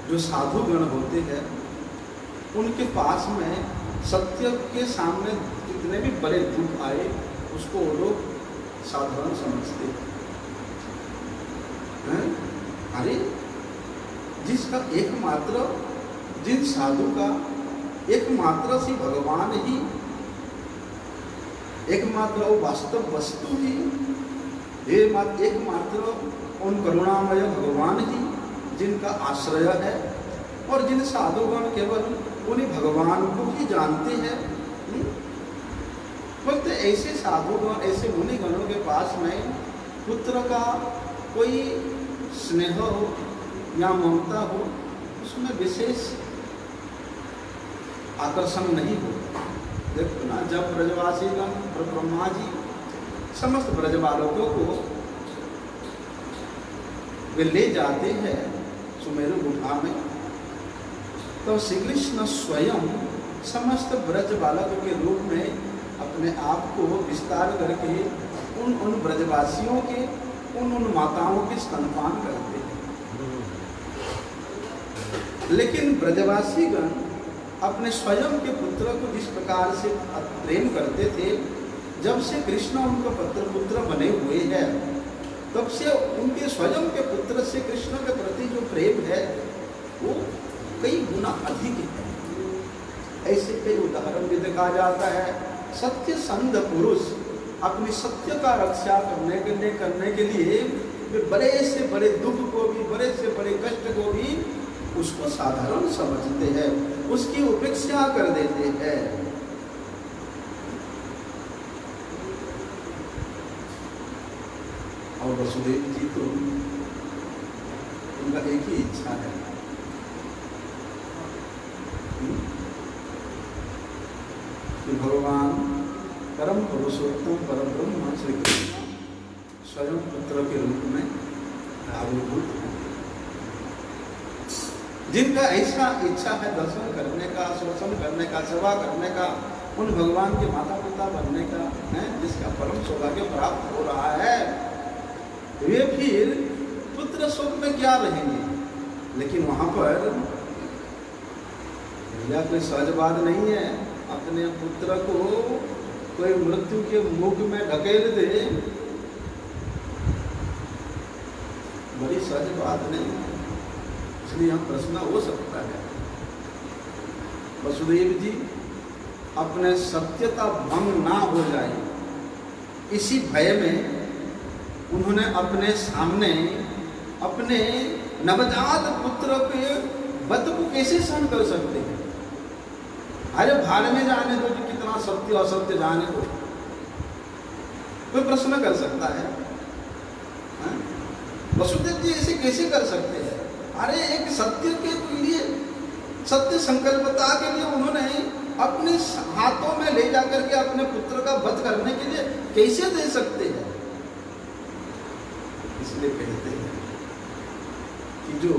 जो साधुगण होते हैं, उनके पास में सत्य के सामने जितने भी बड़े दुख आए उसको वो लोग साधारण समझते हैं। अरे जिसका एकमात्र, जिन साधु का एकमात्र सी भगवान ही, एकमात्र वो वास्तव वस्तु ही, एकमात्र उन करुणामय भगवान ही जिनका आश्रय है, और जिन साधुगण केवल उन्हीं भगवान को ही जानते हैं। बोलते ऐसे साधुगण, ऐसे मुनिगणों के पास में पुत्र का कोई स्नेह हो या ममता हो, उसमें विशेष आकर्षण नहीं हो। देखो ना, जब ब्रजवासीगण और ब्रह्मा जी समस्त ब्रजबालकों को वे ले जाते हैं सुमेरु गुफा में, तो श्री कृष्ण स्वयं समस्त ब्रज बालक के रूप में अपने आप को विस्तार करके उन ब्रजवासियों के, उन माताओं के स्तनपान करते हैं। लेकिन ब्रजवासीगण अपने स्वयं के पुत्र को जिस प्रकार से प्रेम करते थे, जब से कृष्ण उनका पुत्र बने हुए हैं, तब से उनके स्वयं के पुत्र से कृष्ण के प्रति जो प्रेम है वो कई गुना अधिक है। ऐसे कई उदाहरण भी देखा जाता है। सत्य संध पुरुष अपनी सत्य का रक्षा करने के लिए वे बड़े से बड़े दुख को भी, बड़े से बड़े कष्ट को भी उसको साधारण समझते हैं, उसकी उपेक्षा कर देते हैं। और वसुदेव जी तो उनका एक ही इच्छा है कि भगवान परम पुरुषोत्तम परम ब्रह्म श्री कृष्ण स्वयं पुत्र के रूप में आविर्भूत हैं। जिनका ऐसा इच्छा है दर्शन करने का, शोषण करने का, सेवा करने का, उन भगवान के माता पिता बनने का, है जिसका परम सौभाग्य प्राप्त हो रहा है, वे फिर पुत्र शोक में क्या रहेंगे। लेकिन वहां पर यह कोई सहज बात नहीं है। अपने पुत्र को कोई मृत्यु के मुख में ढकेल दे, बड़ी सहज बात नहीं है। इसलिए हम प्रश्न हो सकता है, वसुदेव जी अपने सत्यता भंग ना हो जाए, इसी भय में उन्होंने अपने सामने अपने नवजात पुत्र के वध को कैसे सहन कर सकते हैं। अरे भाड़ में जाने दो, जो कितना सत्य असत्य जाने दो, कोई प्रश्न कर सकता है। वसुदेव जी ऐसे कैसे कर सकते हैं। अरे एक सत्य के लिए, सत्य संकल्पता के लिए उन्होंने अपने हाथों में ले जाकर के अपने पुत्र का वध करने के लिए कैसे दे सकते हैं। इसलिए कहते हैं कि जो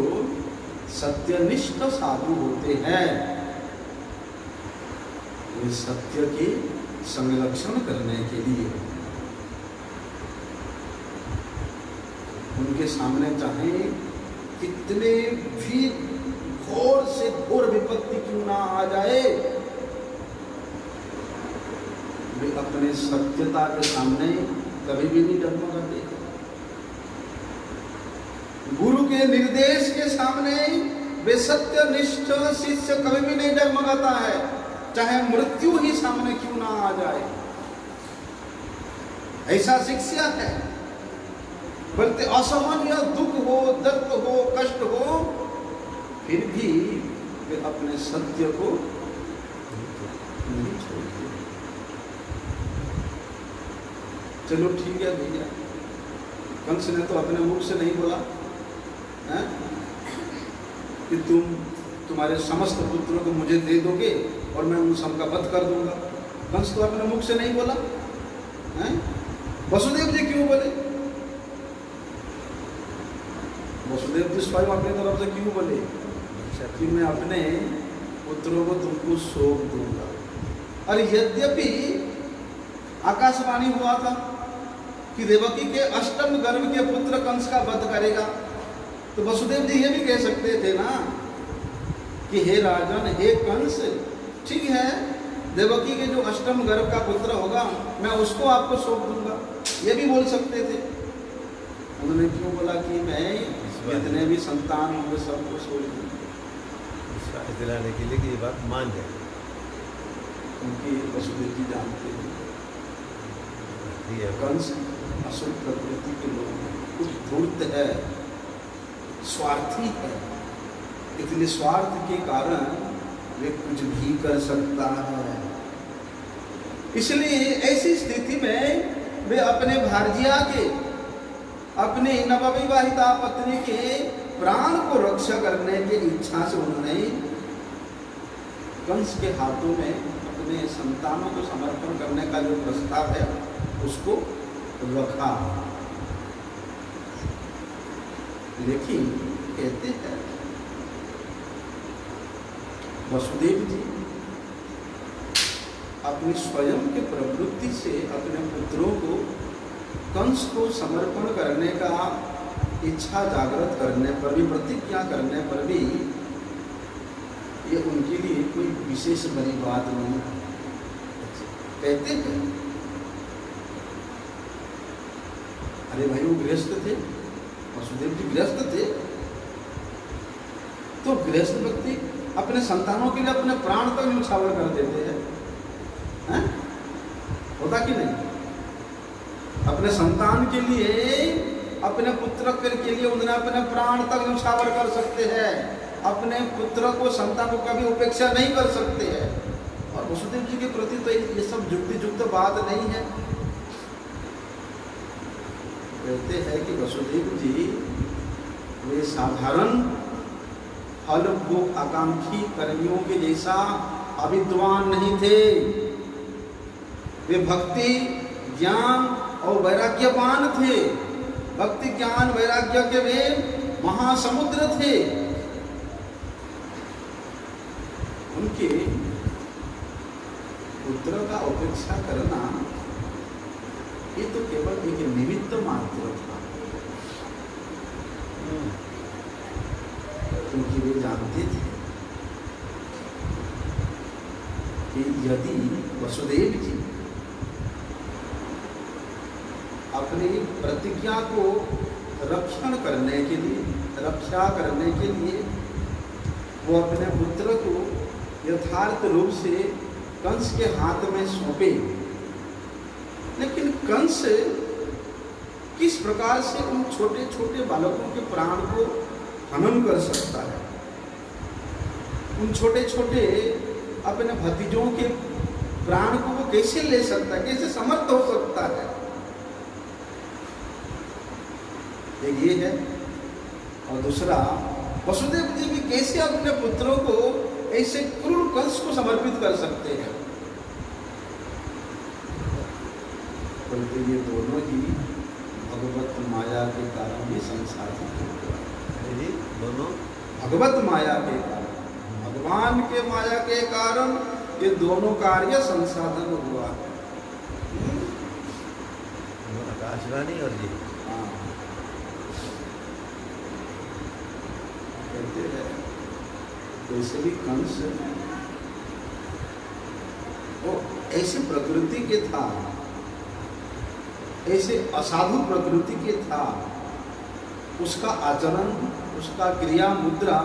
सत्यनिष्ठ साधु होते हैं, वे सत्य के संरक्षण करने के लिए उनके सामने चाहे कितने भी घोर से घोर विपत्ति क्यों ना आ जाए, वे अपने सत्यता के सामने कभी भी नहीं डगमगाते। गुरु के निर्देश के सामने वे सत्यनिष्ठ शिष्य कभी भी नहीं डगमगाता है, चाहे मृत्यु ही सामने क्यों ना आ जाए। ऐसा शिक्षा है। बोलते असहनीय दुख हो, दर्द हो, कष्ट हो, फिर भी वे अपने सत्य को नहीं छोड़ते। चलो ठीक है भैया, कंस ने तो अपने मुख से नहीं बोला है कि तुम्हारे समस्त पुत्रों को मुझे दे दोगे और मैं उन सबका वध कर दूंगा। कंस तो अपने मुख से नहीं बोला है। वसुदेव जी क्यों बोले? वसुदेव जी स्वयं अपनी तरफ से क्यों बोले कि मैं अपने पुत्रों को तुमको सौंप दूंगा। और यद्यपि आकाशवाणी हुआ था कि देवकी के अष्टम गर्भ के पुत्र कंस का वध करेगा, तो वसुदेव जी ये भी कह सकते थे ना कि हे राजन, हे कंस, ठीक है देवकी के जो अष्टम गर्भ का पुत्र होगा मैं उसको आपको सौंप दूंगा, ये भी बोल सकते थे। उन्होंने क्यों बोला कि मैं जितने भी संतान होंगे सबको छोड़ दूँ, विश्वास दिलाने के लिए कि ये बात मान जाए। उनकी वसुदेव जी जानते हैं कंस असुर प्रकृति के लोग हैं, कुछ धूर्त है, स्वार्थी है, इसलिए स्वार्थ के कारण वे कुछ भी कर सकता है। इसलिए ऐसी स्थिति में वे अपने भारजिया के, अपनी नवविवाहिता पत्नी के प्राण को रक्षा करने की इच्छा से उन्होंने कंस के हाथों में अपने संतानों को समर्पण करने का जो प्रस्ताव है उसको रखा। लेकिन कहते हैं वसुदेव जी अपनी स्वयं के प्रवृत्ति से अपने पुत्रों को कंस को समर्पण करने का इच्छा जागृत करने पर भी, प्रतिज्ञा करने पर भी ये उनके लिए कोई विशेष बड़ी बात नहीं है। कहते हैं अरे भाई वो गृहस्थ थे, वसुदेव जी गृहस्थ थे, तो गृहस्थ व्यक्ति अपने संतानों के लिए अपने प्राण तक न्यौछावर कर देते हैं, होता कि नहीं? अपने संतान के लिए, अपने पुत्र के लिए उन्हें अपने प्राण तक न्यौछावर कर सकते हैं, अपने पुत्र को, संतान को कभी उपेक्षा नहीं कर सकते हैं। और वसुदेव जी के प्रति तो ये सब युक्तियुक्त बात नहीं है। कहते हैं कि वसुदेव जी वे साधारण फल भोग आकांक्षी कर्मियों के जैसा अविद्वान नहीं थे, वे भक्ति, ज्ञान और वैराग्यवान थे। भक्ति, ज्ञान, वैराग्य के वे महासमुद्र थे। उनके पुत्र का उपेक्षा करना ये तो केवल एक निमित्त मात्र था, क्योंकि वे जानते थे कि यदि वसुदेव जी अपनी प्रतिज्ञा को रक्षा करने के लिए वो अपने पुत्र को यथार्थ रूप से कंस के हाथ में सौंपे, लेकिन कंस किस प्रकार से उन छोटे छोटे बालकों के प्राण को हनन कर सकता है, उन छोटे छोटे अपने भतीजों के प्राण को वो कैसे ले सकता है, कैसे समर्थ हो सकता है। एक ये है, और दूसरा वसुदेव जी भी कैसे अपने पुत्रों को ऐसे क्रूर कंस को समर्पित कर सकते हैं। बोलते ये दोनों ही भगवत माया के कारण ये संसाधित हुआ। दोनों भगवत माया के कारण, भगवान के माया के कारण ये दोनों कार्य संसाधन हुआ। आकाशवाणी और जी कहते हैं वैसे भी कंस वो ऐसी प्रकृति के था, ऐसे असाधु प्रकृति के था, उसका आचरण, उसका क्रिया मुद्रा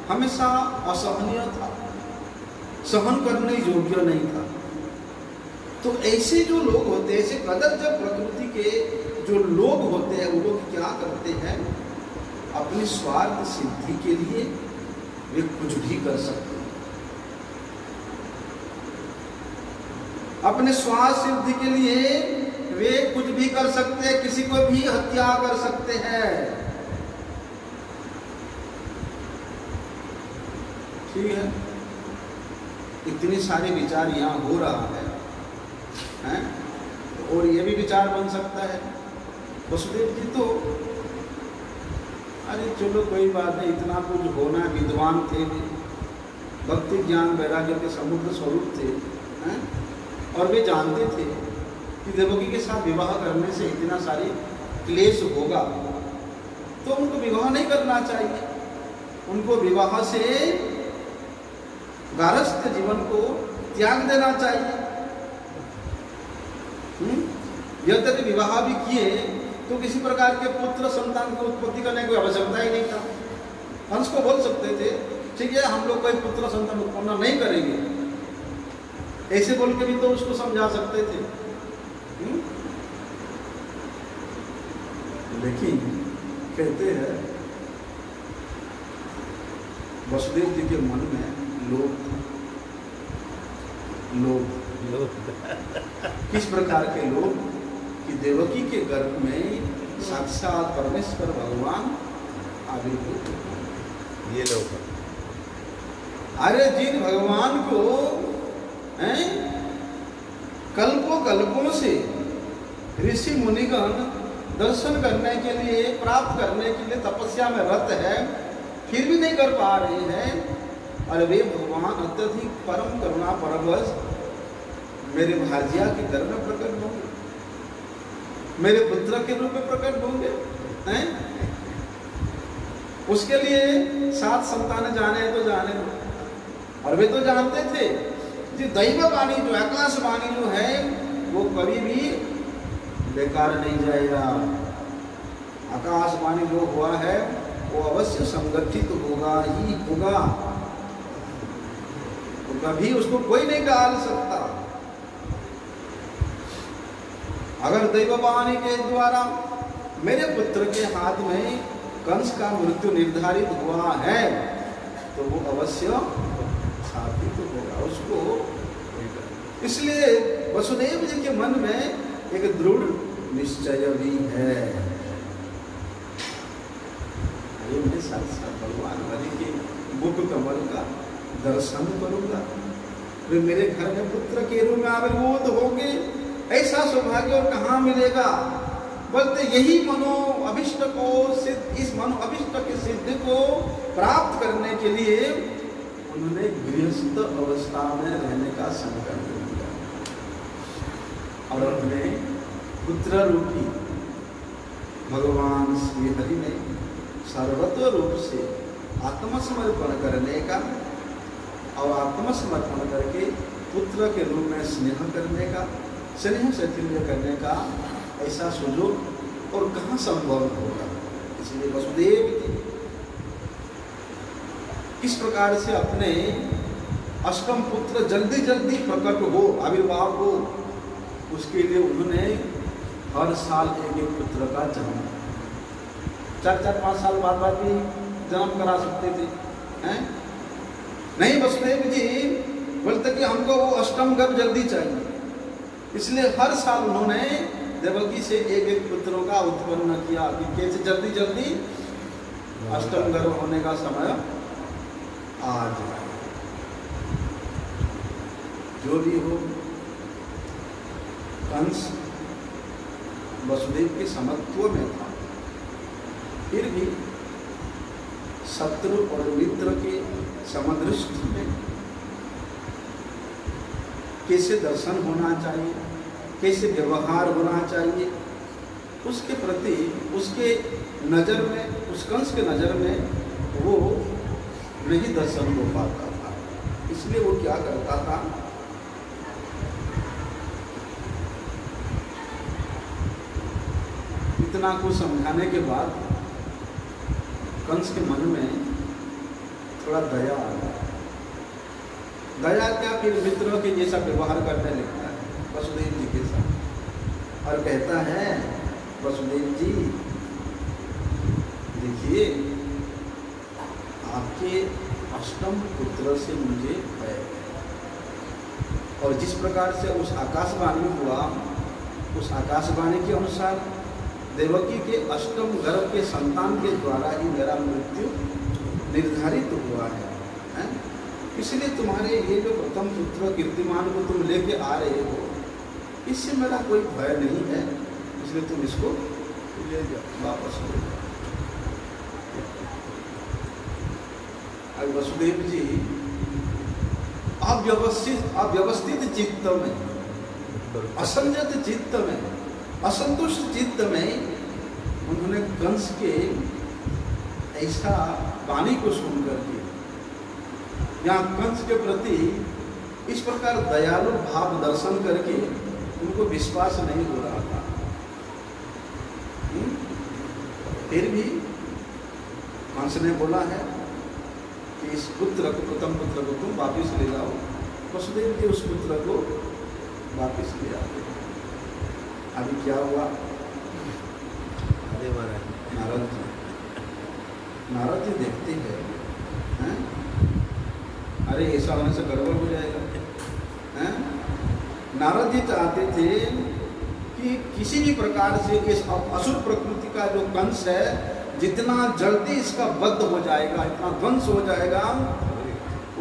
हमेशा असहनीय था, सहन करने योग्य नहीं था। तो ऐसे जो लोग होते हैं, ऐसे कदर्ज प्रकृति के जो लोग होते हैं, वो लोग क्या करते हैं, अपनी स्वार्थ सिद्धि के लिए वे कुछ भी कर सकते हैं। अपने स्वार्थ सिद्धि के लिए वे कुछ भी कर सकते हैं, किसी को भी हत्या कर सकते हैं। ठीक है, इतने सारे विचार यहाँ हो रहा है? और ये भी विचार बन सकता है, वसुदेव जी तो अरे चलो कोई बात नहीं, इतना कुछ होना, विद्वान थे, भक्ति ज्ञान वैराग्य के समुद्र स्वरूप थे, हैं? और वे जानते थे कि देवकी के साथ विवाह करने से इतना सारी क्लेश होगा, तो उनको विवाह नहीं करना चाहिए, उनको विवाह से गारस्थ जीवन को त्याग देना चाहिए। यद्यपि विवाह भी किए तो किसी प्रकार के पुत्र संतान की उत्पत्ति करने की आवश्यकता ही नहीं था। कंस को बोल सकते थे ठीक है, हम लोग कोई पुत्र संतान उत्पन्न नहीं करेंगे, ऐसे बोल के भी तो उसको समझा सकते थे। लेकिन कहते हैं वसुदेव जी के मन में लोभ था। किस प्रकार के लोभ कि देवकी के गर्भ में साक्षात परमेश्वर भगवान आविर्भूत हुए। ये लोग अरे जिन भगवान को कल्पों से ऋषि मुनिगण दर्शन करने के लिए, प्राप्त करने के लिए तपस्या में रत है, फिर भी नहीं कर पा रहे हैं, और वे भगवान अत्यधिक परम करुणा परवश मेरे भाजिया के घर में प्रकट होंगे, मेरे पुत्र के रूप में प्रकट होंगे, हैं? उसके लिए 7 संतान जाने तो जाने दो। और वे तो जानते थे कि दैव वाणी जो आकाशवाणी जो है वो कभी भी बेकार नहीं जाएगा। आकाशवाणी जो हुआ है वो अवश्य संगठित होगा ही होगा, तो कभी उसको कोई नहीं टाल सकता। अगर दैववाणी के द्वारा मेरे पुत्र के हाथ में कंस का मृत्यु निर्धारित हुआ है तो वो अवश्य साबित होगा उसको। इसलिए वसुदेव जी के मन में एक दृढ़ निश्चय भी है, मैं साक्षात भगवान बलि के मुख कमल का दर्शन करूंगा, वे मेरे घर में पुत्र के रूप में आविर्भूत होंगे, ऐसा सौभाग्य और कहाँ मिलेगा। बोलते यही मनो अभिष्ट को सिद्ध, इस मनो अभिष्ट की सिद्धि को प्राप्त करने के लिए उन्होंने गृहस्थ अवस्था में रहने का संकल्प लिया और अपने पुत्र रूपी भगवान श्री हरि ने सर्वत्व रूप से आत्मसमर्पण करने का और आत्मसमर्पण करके पुत्र के रूप में स्नेह करने का, स्नेह शैथिल्य करने का ऐसा सुयोग और कहाँ संभव होगा। इसलिए वसुदेव जी किस प्रकार से अपने अष्टम पुत्र जल्दी जल्दी प्रकट हो, आविर्भाव हो, उसके लिए उन्होंने हर साल एक एक पुत्र का जन्म, 4-5 साल बाद भी जन्म करा सकते थे, हैं? नहीं, वसुदेव जी बोलते कि हमको वो अष्टम गर्भ जल्दी चाहिए, इसलिए हर साल उन्होंने देवकी से एक एक पुत्रों का उत्पन्न किया कि कैसे जल्दी जल्दी अष्टम गर्भ होने का समय आ जाए। जो भी हो, कंस वसुदेव के समत्व में था, फिर भी शत्रु और मित्र के समदृष्टि में कैसे दर्शन होना चाहिए, कैसे व्यवहार होना चाहिए, उसके प्रति उसके नज़र में, उस कंस के नज़र में वो नहीं दर्शन हो पाता था। इसलिए वो क्या करता था, इतना कुछ समझाने के बाद कंस के मन में थोड़ा दया आ गया। दया क्या, फिर मित्रों के जैसा व्यवहार करने लगता है वसुदेव जी के साथ और कहता है, वसुदेव जी देखिए, आपके अष्टम पुत्र से मुझे भय है, और जिस प्रकार से उस आकाशवाणी हुआ, उस आकाशवाणी के अनुसार देवकी के अष्टम गर्भ के संतान के द्वारा ही मेरा मृत्यु निर्धारित हुआ है? इसलिए तुम्हारे ये जो प्रथम पुत्र कीर्तिमान को तुम लेके आ रहे हो, इससे मेरा कोई भय नहीं है, इसलिए तुम इसको ले जाओ, वापस ले जाओ। अब वसुदेव जी अव्यवस्थित चित्त में, असंयत चित्त में, असंतुष्ट चित्त में उन्होंने कंस के ऐसा वाणी को सुन करके, यहाँ कंस के प्रति इस प्रकार दयालु भाव दर्शन करके उनको विश्वास नहीं हो रहा था। फिर भी कंस ने बोला है कि इस पुत्र को, प्रथम पुत्र को तुम वापिस ले जाओ। वसुदेव जी उस पुत्र को वापिस ले आते। अभी क्या हुआ, नारद जी देखते हैं, अरे ऐसा होने से गड़बड़ हो जाएगा, हैं? नारद जी चाहते थे कि किसी भी प्रकार से इस असुर प्रकृति का जो कंस है, जितना जल्दी इसका वध हो जाएगा, इतना ध्वंस हो जाएगा,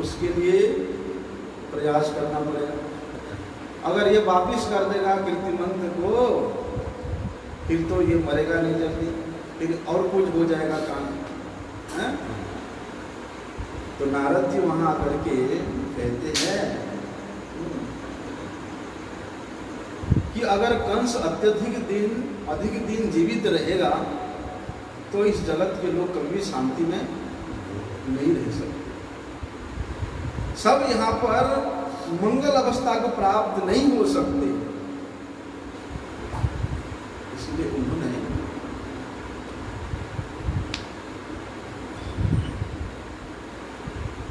उसके लिए प्रयास करना पड़ेगा। अगर ये वापिस कर देगा कीर्तिमंत को, फिर तो ये मरेगा नहीं जल्दी, फिर और कुछ हो जाएगा काम, है? तो नारद जी वहां आकर के कहते हैं कि अगर कंस अधिक दिन जीवित रहेगा तो इस जगत के लोग कभी भी शांति में नहीं रह सकते। सब यहाँ पर मंगल अवस्था को प्राप्त नहीं हो सकते। इसलिए उन्होंने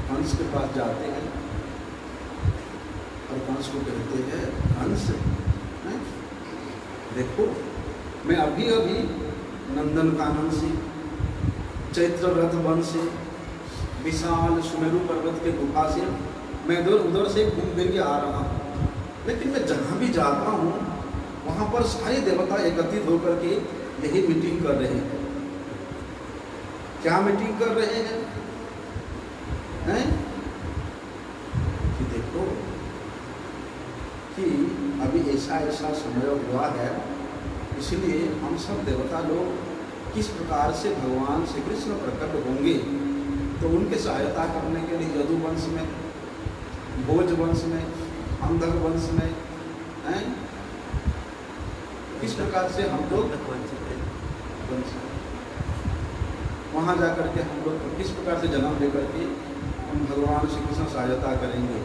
कंस के पास जाते हैं और कंस को कहते हैं, कंस देखो, मैं अभी नंदन कानन से, चैत्रव्रत वन से, विशाल सुमेरु पर्वत के गुफा से मैं उधर से घूम फिर के आ रहा हूँ, लेकिन मैं जहाँ भी जाता हूँ वहाँ पर सारे देवता एकत्रित होकर के यही मीटिंग कर रहे हैं। क्या मीटिंग कर रहे हैं? कि देखो कि अभी ऐसा समय हुआ है, इसलिए हम सब देवता लोग किस प्रकार से भगवान श्री कृष्ण प्रकट होंगे, तो उनके सहायता करने के लिए यदु वंश में, भोज वंश में, अंधक वंश में हैं, किस प्रकार से हम लोग वंश वहाँ जा कर के हम लोग किस प्रकार से जन्म लेकर के हम भगवान श्री कृष्ण सहायता करेंगे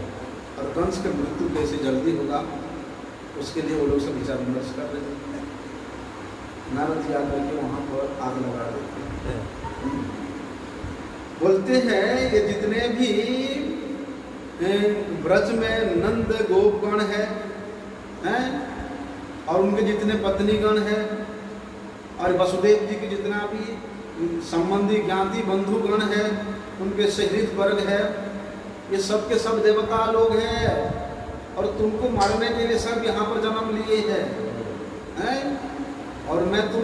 और कंस की मृत्यु कैसे जल्दी होगा, उसके लिए वो लोग सब विचार विमर्श कर रहे थे। नारद जी आकर के वहाँ पर आग लगा देते हैं। बोलते हैं ये जितने भी ब्रज में नंद गोपगण हैं और उनके जितने पत्नीगण हैं और वसुदेव जी के जितना भी संबंधी ज्ञाति बंधुगण हैं, उनके सहृद वर्ग है, ये सब के सब देवता लोग हैं और तुमको मारने के लिए सब यहाँ पर जन्म लिए हैं और मैं तुम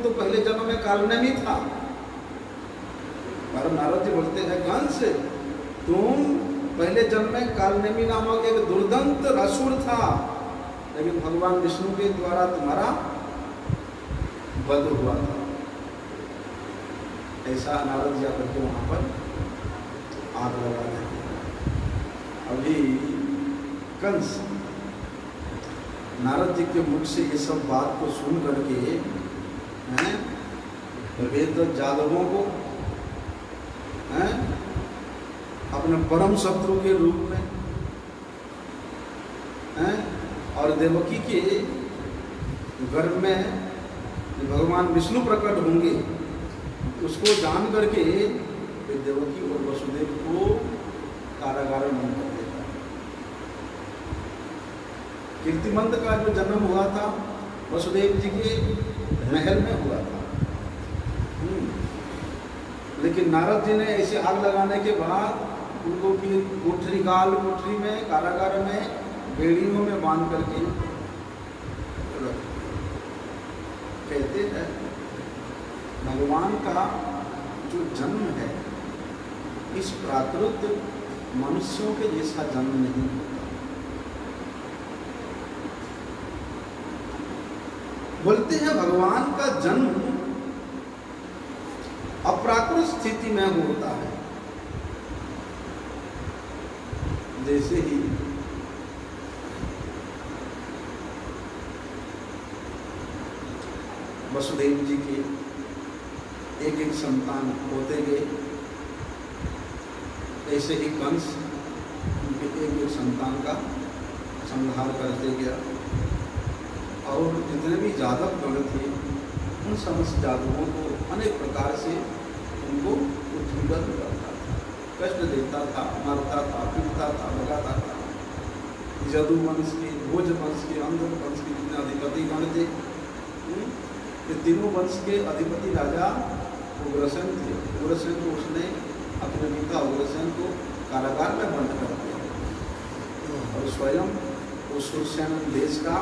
तो पहले जन्म में कालनेमी था। पर नारद जी बोलते हैं कंस, तुम पहले जन्म में कालनेमी नामक एक दुर्दंत असुर था, लेकिन भगवान विष्णु के द्वारा तुम्हारा वध हुआ था। ऐसा नारद जी आकर के वहाँ पर आग लगा देते हैं। अभी कंस नारद जी के मुख से ये सब बात को सुन करके वेद जादवों को अपने परम शत्रु के रूप में और देवकी के गर्भ में भगवान विष्णु प्रकट होंगे, उसको जान करके देवकी और वसुदेव को कारागार में कर देता। कीर्तिमंत का जो जन्म हुआ था वसुदेव जी के महल में हुआ था, लेकिन नारद जी ने ऐसे आग लगाने के बाद उनको फिर कोठरी में कारागार में बेड़ियों में बांध करके कहते हैं भगवान का जो जन्म है इस प्राकृत मनुष्यों के जैसा जन्म नहीं होता। बोलते हैं भगवान का जन्म अप्राकृत स्थिति में होता है। जैसे ही वसुदेव जी के एक एक संतान होते गए, ऐसे ही कंस उनके एक एक संतान का संहार करते गया और जितने भी जादव गण थे उन समस्त जादवों को अनेक प्रकार से उनको उत्पीड़न करता था, कष्ट देता था, मारता था, पीटता था, लगाता था। यदु वंश के, भोज वंश के, अंधक वंश के जितने अधिपति गण थे, ये तीनों वंश के अधिपति राजा उग्रसेन थे। उग्रसेन को उसने अपने पिता उग्रसेन को कारागार में बंद कर दिया और स्वयं उस सुरसेन देश का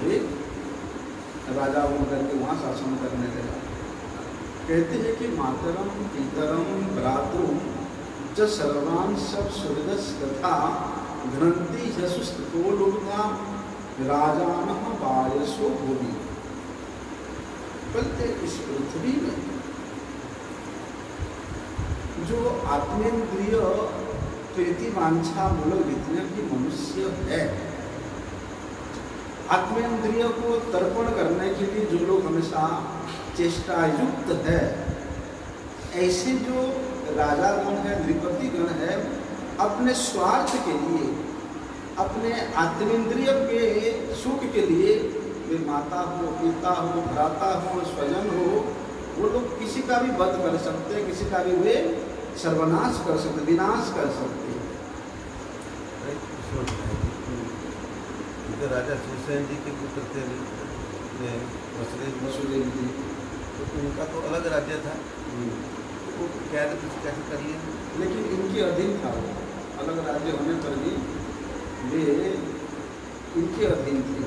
एक राजा होकर के वहाँ शासन करने लगा। कहते हैं कि मातरम पितरम भ्रातृ च सर्वान् सब सुहृदस् तथा घ्नन्ति यशुस्तो लोका राजानः वायसो भूमि। बोलते इस पृथ्वी में जो आत्मेंद्रिय प्रीति वांछा मूलक जितने भी मनुष्य है, आत्मेंद्रिय को तर्पण करने के लिए जो लोग हमेशा चेष्टा युक्त है, ऐसे जो राजा गण है, नृपति गण है, अपने स्वार्थ के लिए, अपने आत्मेंद्रिय के सुख के लिए, वे माता हो, पिता हो, भ्राता हो, स्वजन हो, वो लोग किसी का भी वध कर सकते हैं, किसी का भी वे सर्वनाश कर सकते, विनाश कर सकते हैं। राजा सुरसेन जी के पुत्र थे वसुदेव जी, तो उनका तो अलग राज्य था, वो कैद कैसे कर लिए, लेकिन इनके अधीन था। वो अलग राज्य होने पर भी वे इनके अधीन थे,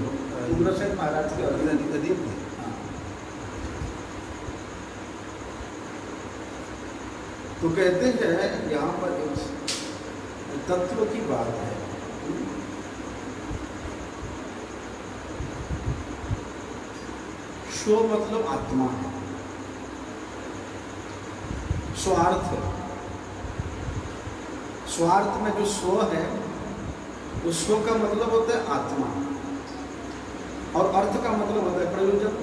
उग्रसेन महाराज के अधीन थे। हाँ। तो कहते हैं यहाँ पर एक तत्व की बात है। स्व मतलब आत्मा है, स्वार्थ स्वार्थ में जो स्व है, उस स्व का मतलब होता है आत्मा, और अर्थ का मतलब होता है प्रयोजन।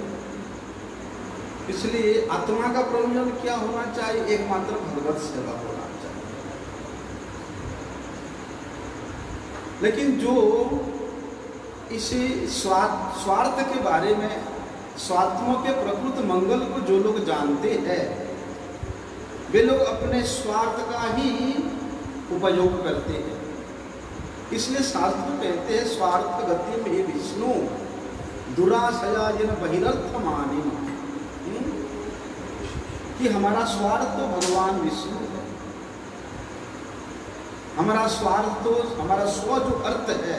इसलिए आत्मा का प्रयोजन क्या होना चाहिए? एकमात्र भगवत सेवा होना चाहिए। लेकिन जो इसी स्वार्थ के बारे में, स्वार्थों के प्रकृत मंगल को जो लोग जानते हैं, वे लोग अपने स्वार्थ का ही उपयोग करते हैं। इसलिए शास्त्र कहते हैं स्वार्थ गति में विष्णु दुराशया जिन बहिरर्थ मानी, कि हमारा स्वार्थ तो भगवान विष्णु है। हमारा स्वार्थ तो, हमारा स्व जो अर्थ है,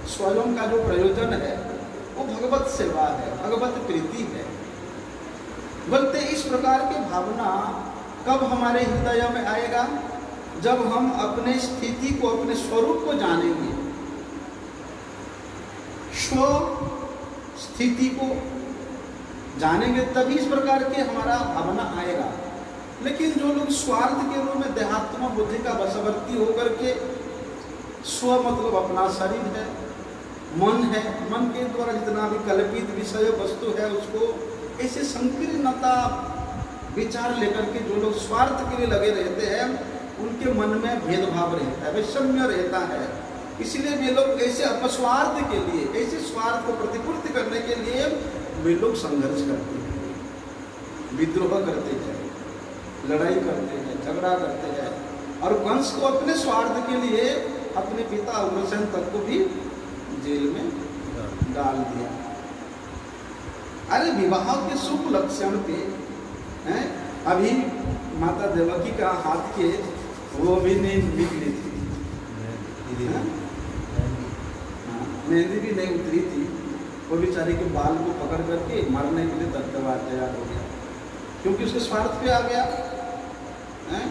स्वयं का जो प्रयोजन है, वो भगवत सेवा है, भगवत प्रीति है। बोलते इस प्रकार की भावना कब हमारे हृदय में आएगा? जब हम अपने स्थिति को, अपने स्वरूप को जानेंगे, स्व स्थिति को जानेंगे, तभी इस प्रकार के हमारा भावना आएगा। लेकिन जो लोग स्वार्थ के रूप में देहात्म बुद्धि का वशवर्ती होकर के, स्व मतलब अपना शरीर है, मन है, मन के द्वारा जितना भी कल्पित विषय वस्तु है, उसको ऐसे संकीर्णता विचार लेकर के जो लोग स्वार्थ के लिए लगे रहते हैं, उनके मन में भेदभाव रहता है, वैषम्य रहता है। इसलिए वे लोग ऐसे अपस्वार्थ के लिए, ऐसे स्वार्थ को प्रतिपूर्ति करने के लिए वे लोग संघर्ष करते हैं, विद्रोह करते हैं, लड़ाई करते हैं, झगड़ा करते हैं। और कंस को अपने स्वार्थ के लिए अपने पिता उग्रसेन तक को भी जेल में डाल दिया। अरे विवाह के शुभ लक्षण पे हैं, अभी माता देवकी का हाथ के वो भी नहीं निकली थी, मेहंदी भी नहीं उतरी थी, वो बेचारे के बाल को पकड़ करके मारने के लिए तैयार हो गया, क्योंकि उसके स्वार्थ पे आ गया है।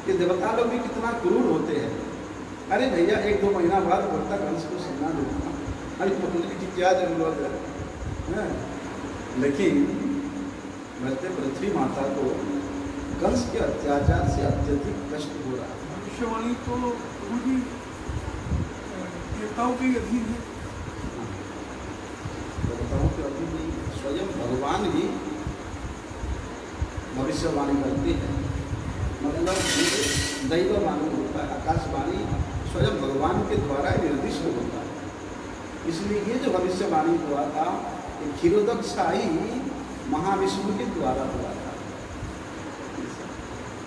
कि देवता लोग भी कितना क्रूर होते हैं। अरे भैया 1-2 महीना बाद बोलता कंस को सुनना दूंगा, अरे बोलने की क्या जरूरत है? लेकिन बोलते पृथ्वी माता को कंस के अत्याचार से अत्यधिक कष्ट हो रहा है। भविष्यवाणी तो भी देवताओं के अधीन है, देवताओं के अधीन नहीं, स्वयं भगवान ही भविष्यवाणी करते हैं। मतलब दैव वाणी होता है, आकाशवाणी स्वयं भगवान के द्वारा निर्दिष्ट होता है। इसलिए ये जो भविष्यवाणी हुआ था, क्षीरोदक्षाई महाविष्णु के द्वारा हुआ था।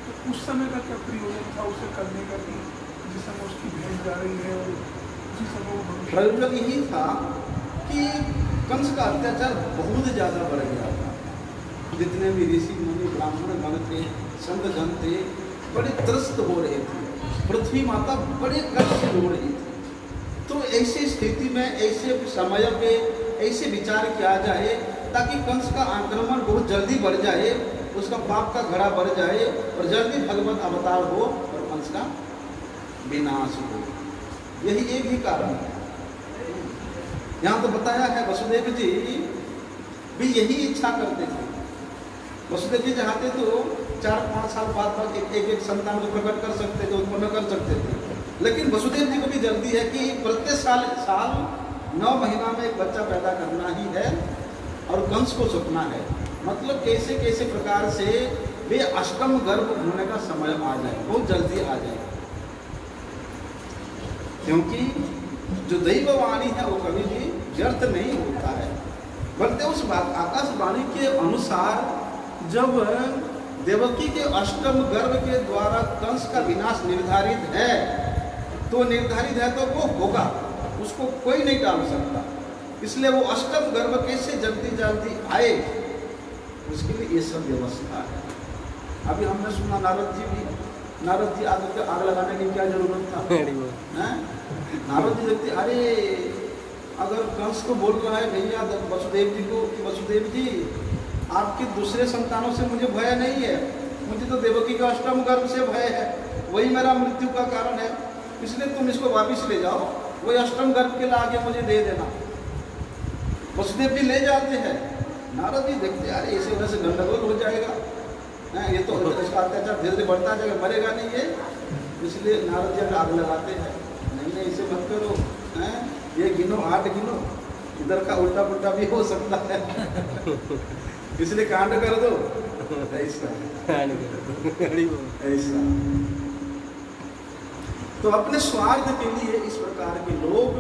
तो उस समय का क्या प्रयोजन था उसे करने का, कि जिस समय उसकी भेंट जा रही है और उसी समय वो प्रयोजन यही था कि कंस का अत्याचार बहुत ज़्यादा बढ़ गया था। जितने भी ऋषि मुनि ब्राह्मण गण थे, संत जन थे, बड़े त्रस्त हो रहे थे, पृथ्वी माता बड़े कष्ट से रो रही थी। तो ऐसी स्थिति में, ऐसे समय पे ऐसे विचार किया जाए ताकि कंस का आक्रमण बहुत जल्दी बढ़ जाए, उसका पाप का घड़ा बढ़ जाए और जल्दी भगवत अवतार हो और कंस का विनाश हो। यही एक ही कारण है। यहाँ तो बताया है वसुदेव जी भी यही इच्छा करते थे। वसुदेव जी चाहते तो 4-5 साल बाद एक संतान को प्रकट कर सकते थे, उत्पन्न कर सकते थे। लेकिन वसुदेव जी को भी जल्दी है कि प्रत्येक साल 9 महीना में एक बच्चा पैदा करना ही है और कंस को सपना है। मतलब कैसे कैसे प्रकार से वे अष्टम गर्भ होने का समय आ जाए, बहुत जल्दी आ जाए, क्योंकि जो दैववाणी है वो कभी भी व्यर्थ नहीं होता है। बल्कि उस आकाशवाणी के अनुसार जब देवकी के अष्टम गर्भ के द्वारा कंस का विनाश निर्धारित है, तो निर्धारित है तो वो होगा, उसको कोई नहीं टाल सकता। इसलिए वो अष्टम गर्भ कैसे जल्दी जल्दी आए, उसके लिए ये सब व्यवस्था है। अभी हमने सुना नारद जी आग लगाने की क्या जरूरत था? नारद जी देखते, अरे अगर कंस को बोल रहा है भैया वसुदेव जी को कि वसुदेव जी आपके दूसरे संतानों से मुझे भय नहीं है, मुझे तो देवकी का अष्टम गर्भ से भय है, वही मेरा मृत्यु का कारण है, इसलिए तुम इसको वापिस ले जाओ, वही अष्टम गर्भ के लागे मुझे दे देना। वसुदेव जी ले जाते हैं। नारद जी देखते, अरे ऐसे वजह से गंडगोल हो जाएगा, ये तो इसका अत्याचार धीरे धीरे बढ़ता जाएगा, मरेगा नहीं इसलिए नारद जी आग लगाते हैं, नहीं नहीं इसे मत करो, हैं ये गिनो 8 गिनो, इधर का उल्टा पुल्टा भी हो सकता है इसलिए कांड कर दो। ऐसा ऐसा तो अपने स्वार्थ के लिए इस प्रकार के लोग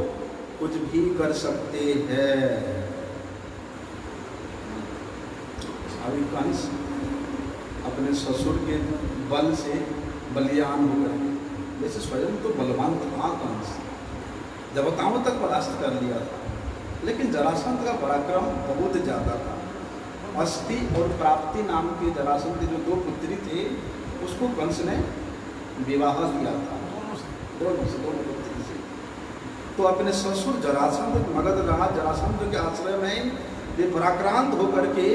कुछ भी कर सकते हैं। अभी कंस अपने ससुर के बल से बलियान होकर के, जैसे स्वयं तो बलवान था कंस, देवताओं तक परास्त कर लिया था, लेकिन जरासंध का पराक्रम बहुत ज्यादा था। अस्थि और प्राप्ति नाम के जरासंध के जो 2 पुत्री थे उसको कंस ने विवाह दिया था, दोनों पुत्री से। तो अपने ससुर जरासंध मगध रहा, जरासंध के आश्रय में वे पराक्रांत होकर के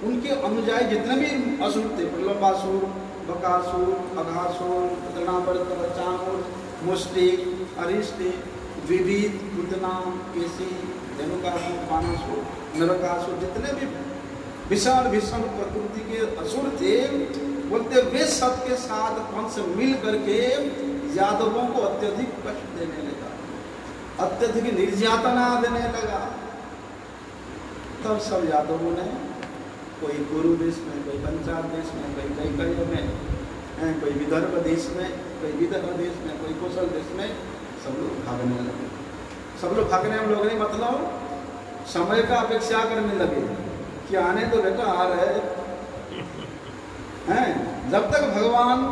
उनके अनुयायी जितने भी असुर थे, प्रलंबासुर, बकासुर, अघासुर, तृणावर्त, चाणूर, मुष्टिक, अरिष्टिक, विविध, पूतना, केसी, धेनुकासुर, पानासुर, नरकासुर, जितने भी विशाल विषम प्रकृति के असुर थे, बोलते वे सबके साथ कंस मिल करके यादवों को अत्यधिक कष्ट देने लगा, अत्यधिक निर्यातना देने लगा। तब सब यादवों ने कोई कुरु देश में, कोई पंचाल देश में, कोई कैकय में, कोई विदर्भ देश में, कोई विदर्भ देश में, कोई कौशल देश में, सब लोग भागने लगे। सब लोग भागने में लोग नहीं मतलब समय का अपेक्षा करने लगे कि आने तो बेटा आ रहे हैं, जब तक भगवान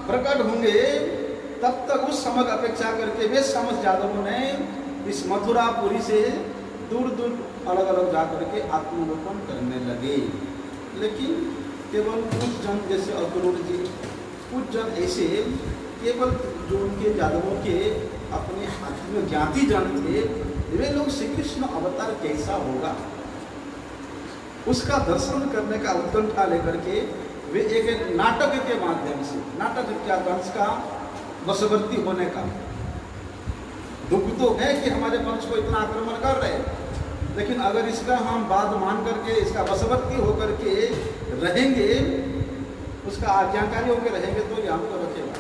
प्रकट होंगे तब तक उस समय की अपेक्षा करके वे समस्त यादवों ने इस मथुरापुरी से दूर दूर अलग अलग जा करके आत्मरोपण करने लगे। लेकिन केवल कुछ जन जैसे अक्रूर जी, कुछ जन ऐसे केवल जो उनके यादवों के अपने आत्मज्ञाती जन थे, वे लोग श्री कृष्ण अवतार कैसा होगा उसका दर्शन करने का उत्कंठा लेकर के वे एक नाटक के माध्यम से, नाटक क्या, कंस का वशवर्ती होने का दुख तो है कि हमारे वंश को इतना आक्रमण कर रहे, लेकिन अगर इसका हम बात मान करके इसका वशवर्ती होकर के रहेंगे, उसका आज्ञाकारी होकर रहेंगे तो ये हमको रखेगा।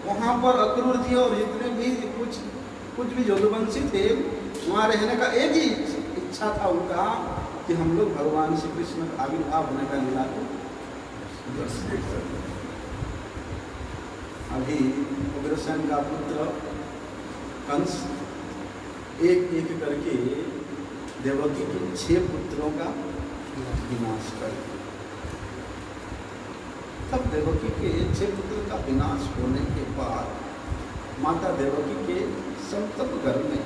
वहाँ पर अक्रूर जी और जितने भी कुछ भी यदुवंशी थे, वहाँ रहने का एक ही इच्छा था उनका कि हम लोग भगवान श्री कृष्ण का आविर्भाव होने का लीला को देख सकें। अभी उग्रसेन का पुत्र कंस एक एक करके देवकी के 6 पुत्रों का विनाश कर दिया। तब देवकी के 6 पुत्र का विनाश होने के बाद माता देवकी के संतप गर्भ में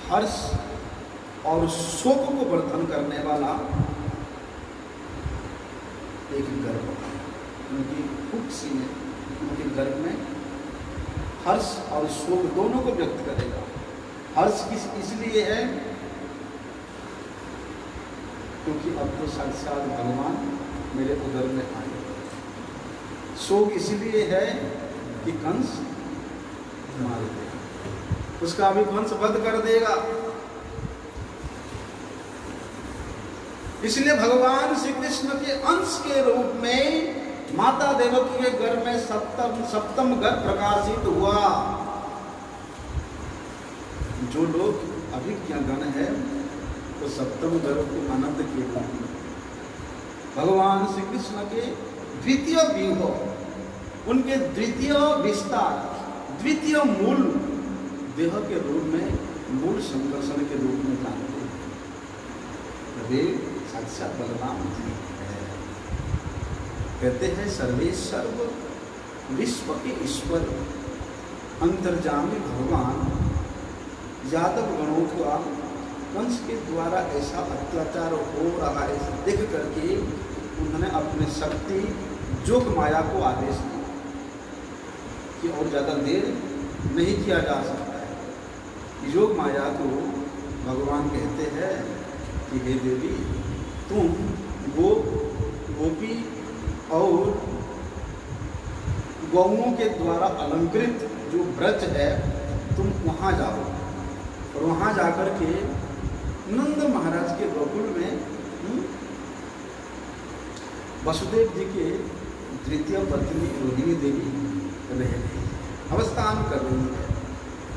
हर्ष और शोक को वर्धन करने वाला एक गर्भ उनकी कुक्षी में, उनके गर्भ में हर्ष और शोक दोनों को व्यक्त करेगा। हर्ष इसलिए है क्योंकि अब तो साक्षात भगवान मेरे उदर में आए। शोक इसलिए है कि कंस मार देगा, उसका भी कंस वध कर देगा। इसलिए भगवान श्री कृष्ण के अंश के रूप में माता देवकी के गर्भ में सप्तम गर्भ प्रकाशित हुआ। जो लोग अभिज्ञागण है तो सप्तम गर्भ को अनंत के रूप में भगवान श्री कृष्ण के द्वितीय व्यूह, उनके द्वितीय विस्तार, द्वितीय मूल देह के रूप में, मूल संकर्षण के रूप में जानते हैं। वे साक्षात बलराम जी है। कहते हैं सर्वे सर्व विश्व के ईश्वर अंतर्जामी भगवान यादव गणों का कंस के द्वारा ऐसा अत्याचार हो रहा है देख करके उन्होंने अपने शक्ति जोग माया को आदेश दिया कि और ज़्यादा देर नहीं किया जा सकता है। योग माया को भगवान कहते हैं कि हे देवी, तुम गोपी और गौओं के द्वारा अलंकृत जो व्रज है, तुम वहाँ जाओ और वहाँ जाकर के नंद महाराज के गोकुल में वसुदेव जी के द्वितीय पत्नी रोहिणी देवी रह रही है। अवस्थान कर रही है।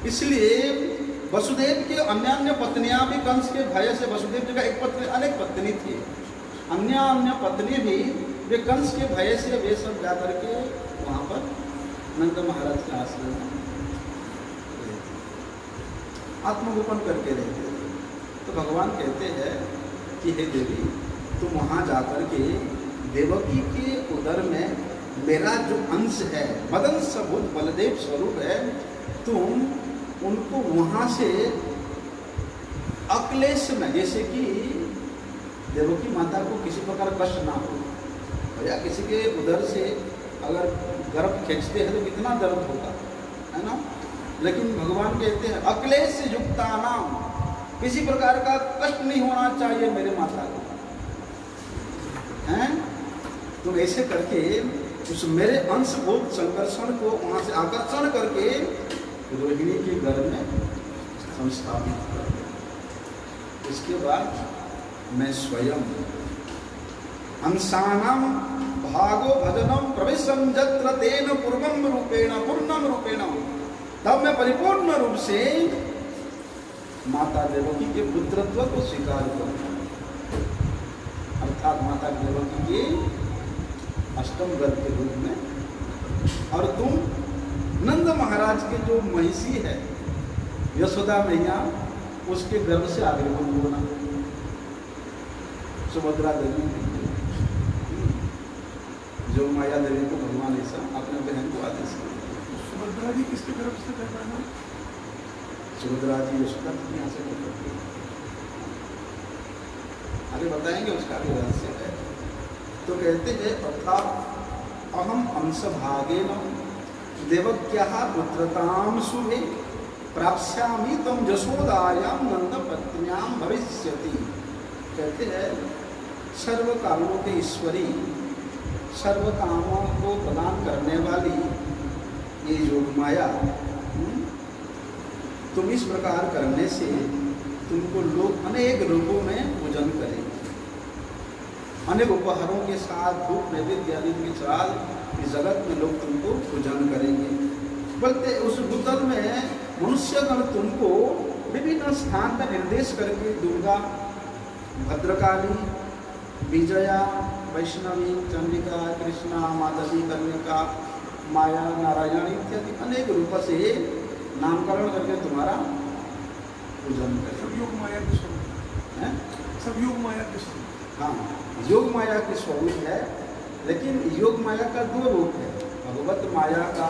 इसलिए वसुदेव की अन्य पत्नियां भी कंस के भय से, वसुदेव जी का एक पत्नी अनेक पत्नी थी, अन्य पत्नी भी वे कंस के भय से वे सब जाकर के वहाँ पर नंद महाराज के आश्रम में आत्मगोपन करके रहते थे। तो भगवान कहते हैं कि हे देवी, तुम वहाँ जाकर के देवकी के उदर में मेरा जो अंश है, मदन सबूत बलदेव स्वरूप है, तुम उनको वहाँ से अक्लेश में, जैसे कि देवकी माता को किसी प्रकार कष्ट ना हो, या किसी के उदर से अगर गर्भ खींचते हैं तो कितना दर्द होगा, है ना। लेकिन भगवान कहते हैं अक्लेश युक्ता नाम, किसी प्रकार का कष्ट नहीं होना चाहिए मेरे माता को, हैं। तुम ऐसे करके उस मेरे अंशभूत संकर्षण को वहाँ से आकर्षण करके रोहिणी के घर में संस्थापित कर दो। इसके बाद मैं स्वयं अंशानाम भागो भजनम प्रवेशम जत्र तेन पूर्णम रूपेण, तब मैं परिपूर्ण रूप से माता देवकी के पुत्रत्व को स्वीकार करूंगा, अर्थात माता देवकी के अष्टम गर्भ के रूप में, और तुम नंद महाराज के जो महिषी है यशोदा मैया, उसके गर्भ से आगे होना, सुभद्रा देवी जो माया देवी को भगवान ऐसा अपने बहन को आदेश किया। सुभद्रा जी किसके गर्भ से पैदा हुए? सुभद्रा जी यशोदा की यहाँ से करते, आगे बताएंगे, उसका भी रहस्य है। तो कहते हैं अर्थात अहम अंश भागेन देवक्याः पुत्रताम शुभे प्राप्स्यामि तम यशोदायां नंद पत्न्यां भविष्यति। कहते हैं सर्व कामों के ईश्वरी, सर्व कामों को प्रदान करने वाली ये योग माया, तुम इस प्रकार करने से तुमको लोग अनेक रूपों में पूजन करेंगे, अनेक उपहारों के साथ धूप नैवेद्य आदि के साथ इस जगत में लोग तुमको पूजन करेंगे। बोलते उस भूतल में मनुष्यगण तुमको विभिन्न स्थान पर निर्देश करके दुर्गा, भद्रकाली, विजया, वैष्णवी, चंडिका, कृष्णा, माधवी, कन्यका, माया, नारायण इत्यादि अनेक रूप से नामकरण करके तुम्हारा पूजन करें। सब योग माया के स्वरूप है, सब योग माया के स्वरूप। हाँ, योग माया के स्वरूप है, लेकिन योग माया का दो रूप है। भगवत माया का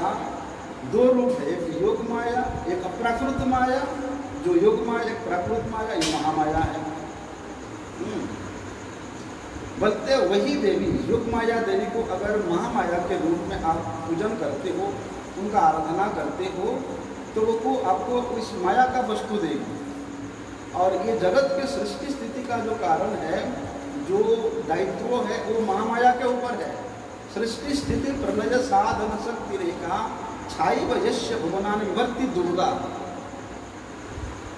दो रूप है, एक योग माया, एक अप्राकृत माया। जो योग माया, एक प्राकृत माया, ये महामाया है। बोलते वही देवी, योग माया देवी को अगर महामाया के रूप में आप पूजन करते हो, उनका आराधना करते हो, तो वो आपको इस माया का वस्तु देगी। और ये जगत के सृष्टि स्थिति का जो कारण है, जो दायित्व है, वो महामाया के ऊपर है। सृष्टि स्थिति प्रलय साधन शक्ति रेखा छाई वयस्य भुवनानि विवर्ति दुर्गा।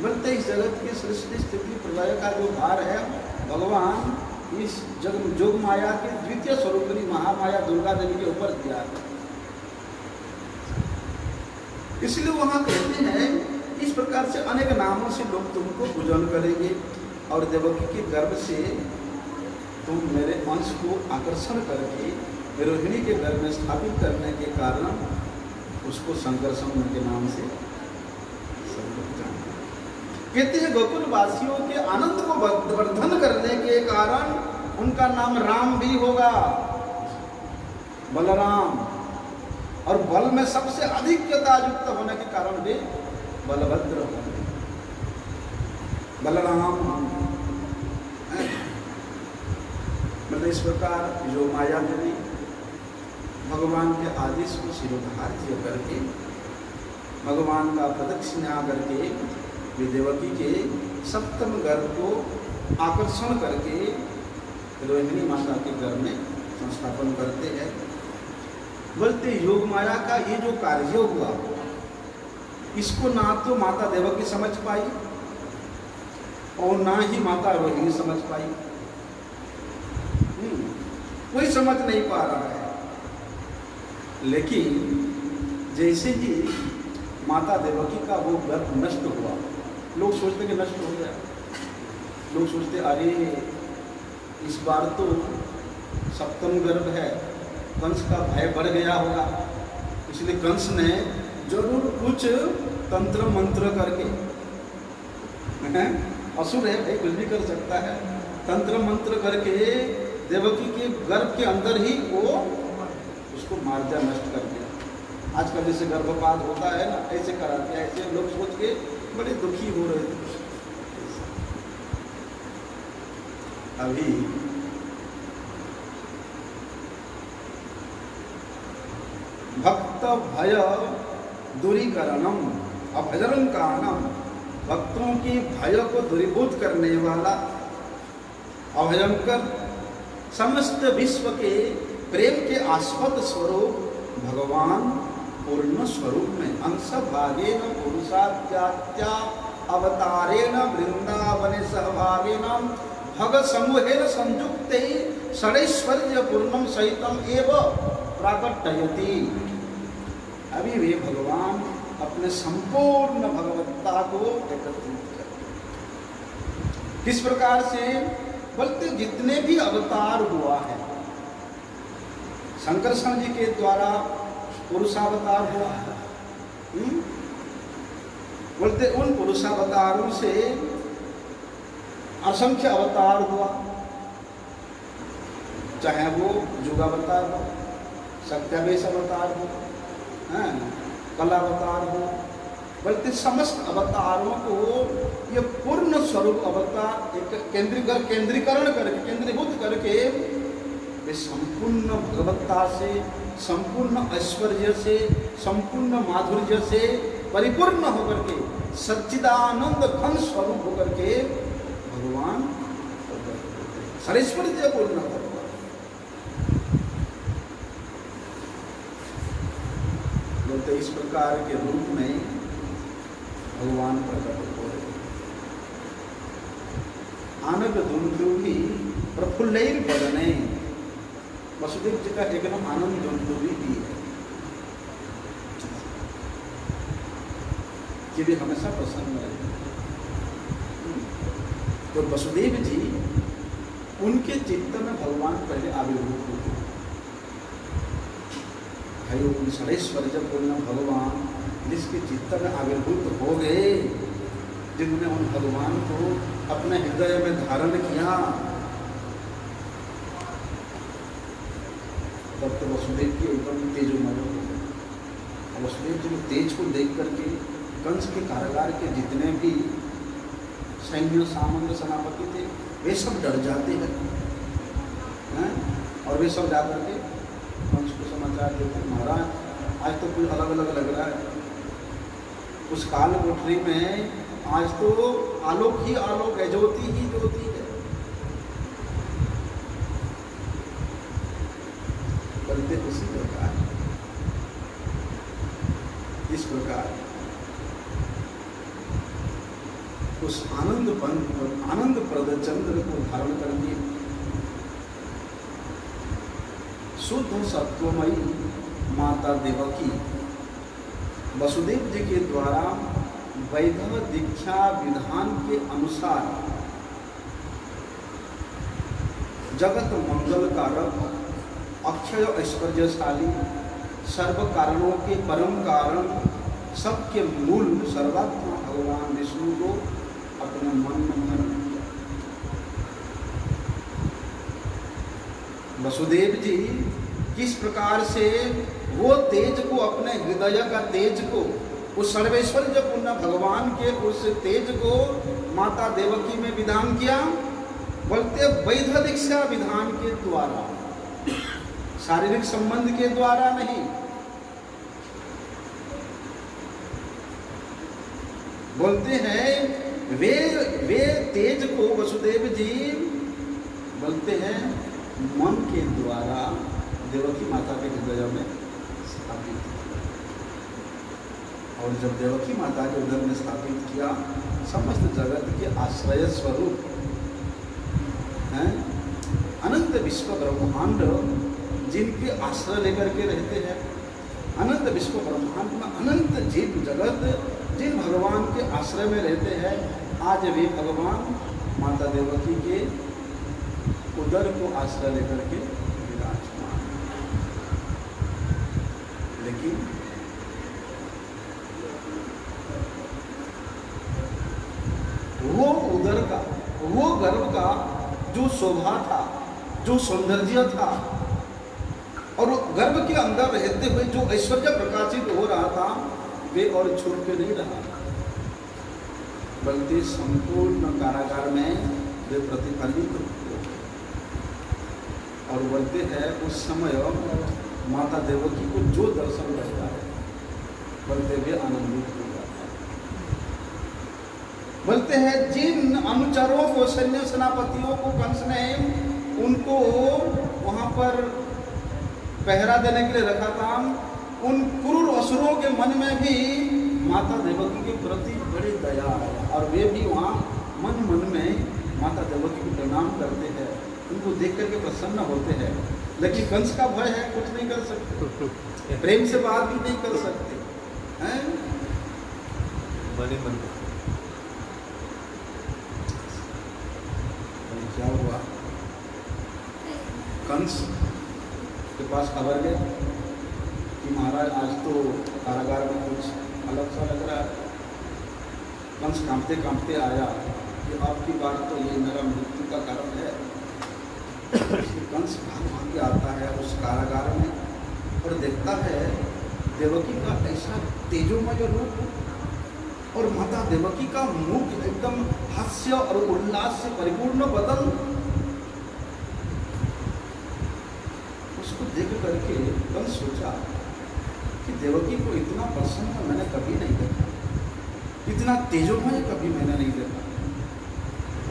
बोलते इस जगत की सृष्टि स्थिति प्रलय का जो भार है, भगवान इस जोग माया के द्वितीय स्वरूपिणी महामाया दुर्गा देवी के ऊपर दिया है। इसलिए वहां कहते हैं इस प्रकार से अनेक नामों से लोग तुमको पूजन करेंगे, और देवकी के गर्भ से तुम मेरे अंश को आकर्षण करके रोहिणी के गर्भ में स्थापित करने के कारण उसको संकर्षण के नाम से कहते हैं। गोकुल वासियों के आनंद को वर्धन करने के कारण उनका नाम राम भी होगा, बलराम। और बल में सबसे अधिकता युक्त होने के कारण वे बलभद्र होंगे, बलराम होंगे। मतलब इस प्रकार जो माया देवी भगवान के आदेश को शिरोधार्य करके, भगवान का प्रदक्षिणा करके, वे देवकी के सप्तम गर्भ को आकर्षण करके रोहिणी माता के घर में संस्थापन करते हैं। बोलते योग माया का ये जो कार्य हुआ, इसको ना तो माता देवकी समझ पाई और ना ही माता रोहिणी समझ पाई। कोई समझ नहीं पा रहा है। लेकिन जैसे ही माता देवकी का वो गर्भ नष्ट हुआ, लोग सोचते कि नष्ट हो गया, लोग सोचते अरे इस बार तो सप्तम गर्भ है, कंस का भय बढ़ गया होगा, इसलिए कंस ने जरूर कुछ तंत्र मंत्र करके, असुर है भाई, कुछ भी कर सकता है, तंत्र मंत्र करके देवकी के गर्भ के अंदर ही वो उसको मार दिया, नष्ट कर दिया। आजकल जैसे गर्भपात होता है ना, ऐसे कराते हैं, ऐसे लोग सोच के बड़े दुखी हो रहे थे। अभी भक्त भय दूरीकरणम अभजरं कारणम, भक्तों की भय को दूरीभूत करने वाला, अभयंकर समस्त विश्व के प्रेम के आस्पद स्वरूप भगवान पूर्ण स्वरूप में अंश भागेन पुरुषात्या अवतारेण वृंदावने सहभागेन भगत समूहेन संयुक्ते षडैश्वर्य पूर्णम सहितम एव प्राकटयति। अभी वे भगवान अपने संपूर्ण भगवत्ता को एकत्रित करते। किस प्रकार से बोलते, जितने भी अवतार हुआ है, शंकरषण जी के द्वारा पुरुषावतार हुआ है, बोलते उन पुरुषावतारों से असंख्य अवतार हुआ, चाहे वो युगावतार हो, सत्यावेश अवतार हो, कलावतार हो, बल्कि समस्त अवतारों को ये पूर्ण स्वरूप अवतार एक केंद्रीकरण करके, केंद्रीभूत करके वे संपूर्ण भगवत्ता से, संपूर्ण ऐश्वर्य से, संपूर्ण माधुर्य से परिपूर्ण होकर के, सच्चिदानंद घन स्वरूप होकर के भगवान सर्वैश्वर्य पूर्ण भगवान। तो इस प्रकार के रूप में भगवान प्रकट हो रहे। आनंद दुंदुभि प्रफुल्लैर बदने, वसुदेव जी का एक नाम आनंद दुंदुभि भी है, ये भी हमेशा प्रसन्न रहे। तो वसुदेव जी, उनके चित्त में भगवान पहले आविर्भूत हुए। भाई षडैश्वर्य पूर्ण भगवान जिसके चित्त में आविर्भूत हो गए, जिन्होंने उन भगवान को अपने हृदय में धारण किया, तब तो वसुदेव की एकदम तेजोमय हो गए। वसुदेव जी के तेज को देख करके कंस के कारागार के जितने भी सैन्य सामंत सेनापति थे, वे सब डर जाते हैं, और वे सब जाकर के कंस को समाचार देते, महाराज आज तो कुछ अलग अलग लग रहा है, उस काल कोठरी में आज तो आलोक ही आलोक है, ज्योति ही ज्योति है। बल्कि उसी प्रकार, इस प्रकार उस आनंद प्रद चंद्र को धारण करके शुद्ध सत्वमयी माता देवकी वसुदेव जी के द्वारा वैधव दीक्षा विधान के अनुसार जगत मंगल कारक, अक्षय ऐश्वर्यशाली, सर्व कारणों के परम कारण, सबके मूल सर्वात्मा भगवान विष्णु को अपने मन में धारण किया। वसुदेव जी किस प्रकार से वो तेज को, अपने हृदय का तेज को, उस सर्वेश्वर्य पूर्ण भगवान के उस तेज को माता देवकी में विधान किया, बोलते वैध दीक्षा विधान के द्वारा, शारीरिक संबंध के द्वारा नहीं। बोलते हैं वे तेज को वसुदेव जी बोलते हैं मन के द्वारा देवकी माता के हृदय में स्थापित किया, और जब देवकी माता के हृदय में स्थापित किया, समस्त जगत के आश्रय स्वरूप हैं, अनंत विश्व ब्रह्मांड जिनके आश्रय लेकर के रहते हैं, अनंत विश्व ब्रह्मांड में अनंत जीव जगत जिन भगवान के आश्रय में रहते हैं, आज वे भगवान माता देवकी के उदर को आश्रय लेकर के विराजमान। लेकिन वो उदर का, वो गर्भ का जो शोभा था, जो सौंदर्य था, और गर्भ के अंदर रहते हुए जो ऐश्वर्य प्रकाशित हो रहा था, वे और छूट के नहीं रहा, बल्कि संपूर्ण कारागार में वे प्रतिफलित हो। और बोलते हैं उस समय माता देवकी को जो दर्शन करता है, बोलते हुए आनंदित हो जाता है। बोलते हैं जिन अनुचरों को, सैन्य सेनापतियों को कंस ने उनको वहां पर पहरा देने के लिए रखा था, उन क्रूर असुरों के मन में भी माता देवकी के प्रति बड़ी दया है, और वे भी वहाँ मन मन में माता देवकी को प्रणाम करते हैं, उनको देख करके प्रसन्न होते हैं। लेकिन कंस का भय है, कुछ नहीं कर सकते, प्रेम से बात भी नहीं कर सकते हैं। मन क्या हुआ, कंस के पास खबर गई कि महाराज आज तो कारागार में कुछ अलग सा लग रहा है। कंस कांपते कांपते आया कि आपकी बात तो ये मेरा मृत्यु का कारण है। कंस भाग भाग के आता है उस कारागार में और देखता है देवकी का ऐसा तेजोमय रूप, और माता देवकी का मुख एकदम हास्य और उल्लास से परिपूर्ण बदन। उसको देख करके कंस सोचा कि देवकी को इतना प्रसन्न मैंने कभी नहीं देखा, इतना तेजोमय कभी मैंने नहीं देखा।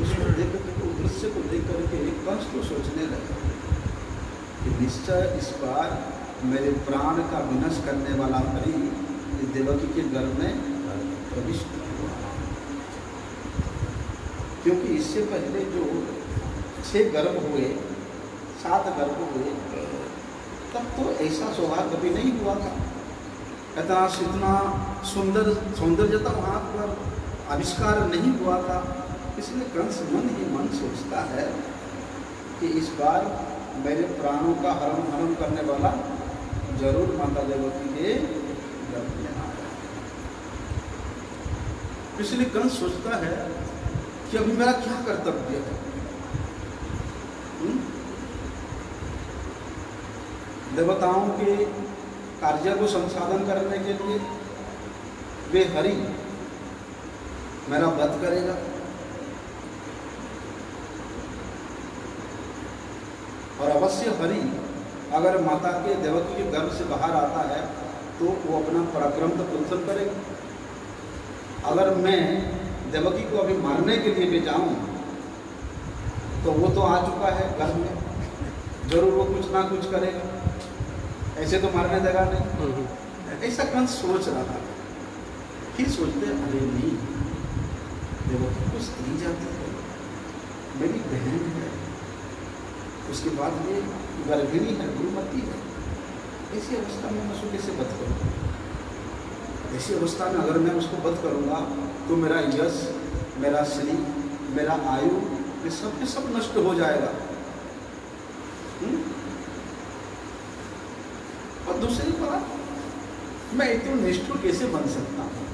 उसको देख करके, उस दृश्य को देख करके कंस तो सोचने लगा कि निश्चय इस बार मेरे प्राण का विनाश करने वाला हरि इस देवकी के गर्भ में प्रविष्ट हुआ। क्योंकि इससे पहले जो 6 गर्भ हुए, 7 गर्भ हुए, तब तो ऐसा सौभाग्य कभी नहीं हुआ था, इतना सौंदर्यता वहाँ पर आविष्कार नहीं हुआ था। इसलिए कंस मन ही मन सोचता है कि इस बार मेरे प्राणों का हरण करने वाला जरूर माता देवकी के गर्भ में आया। इसलिए कंस सोचता है कि अभी मेरा क्या कर्तव्य है। देवताओं के कार्य को संसाधन करने के लिए वे हरि मेरा वध करेगा, और अवश्य हरि अगर माता के देवकी के गर्भ से बाहर आता है तो वो अपना पराक्रम तो प्रदर्शन करेगा। अगर मैं देवकी को अभी मारने के लिए भी जाऊं तो वो तो आ चुका है गर्भ में, जरूर वो कुछ ना कुछ करेगा, ऐसे तो मारने देगा नहीं। ऐसा कंस सोच रहा था। फिर सोचते अरे नहीं, देवकी को स्त्री जाती है, मेरी बहन है, उसके बाद ये गर्भिणी है, गुरुमती है, ऐसी अवस्था में मैं उसको कैसे वध करूँ? ऐसी अवस्था में अगर मैं उसको वध करूँगा तो मेरा यश, मेरा श्री, मेरा आयु, ये सब के सब नष्ट हो जाएगा। और दूसरी बात, मैं इतना निष्ठुर कैसे बन सकता हूँ?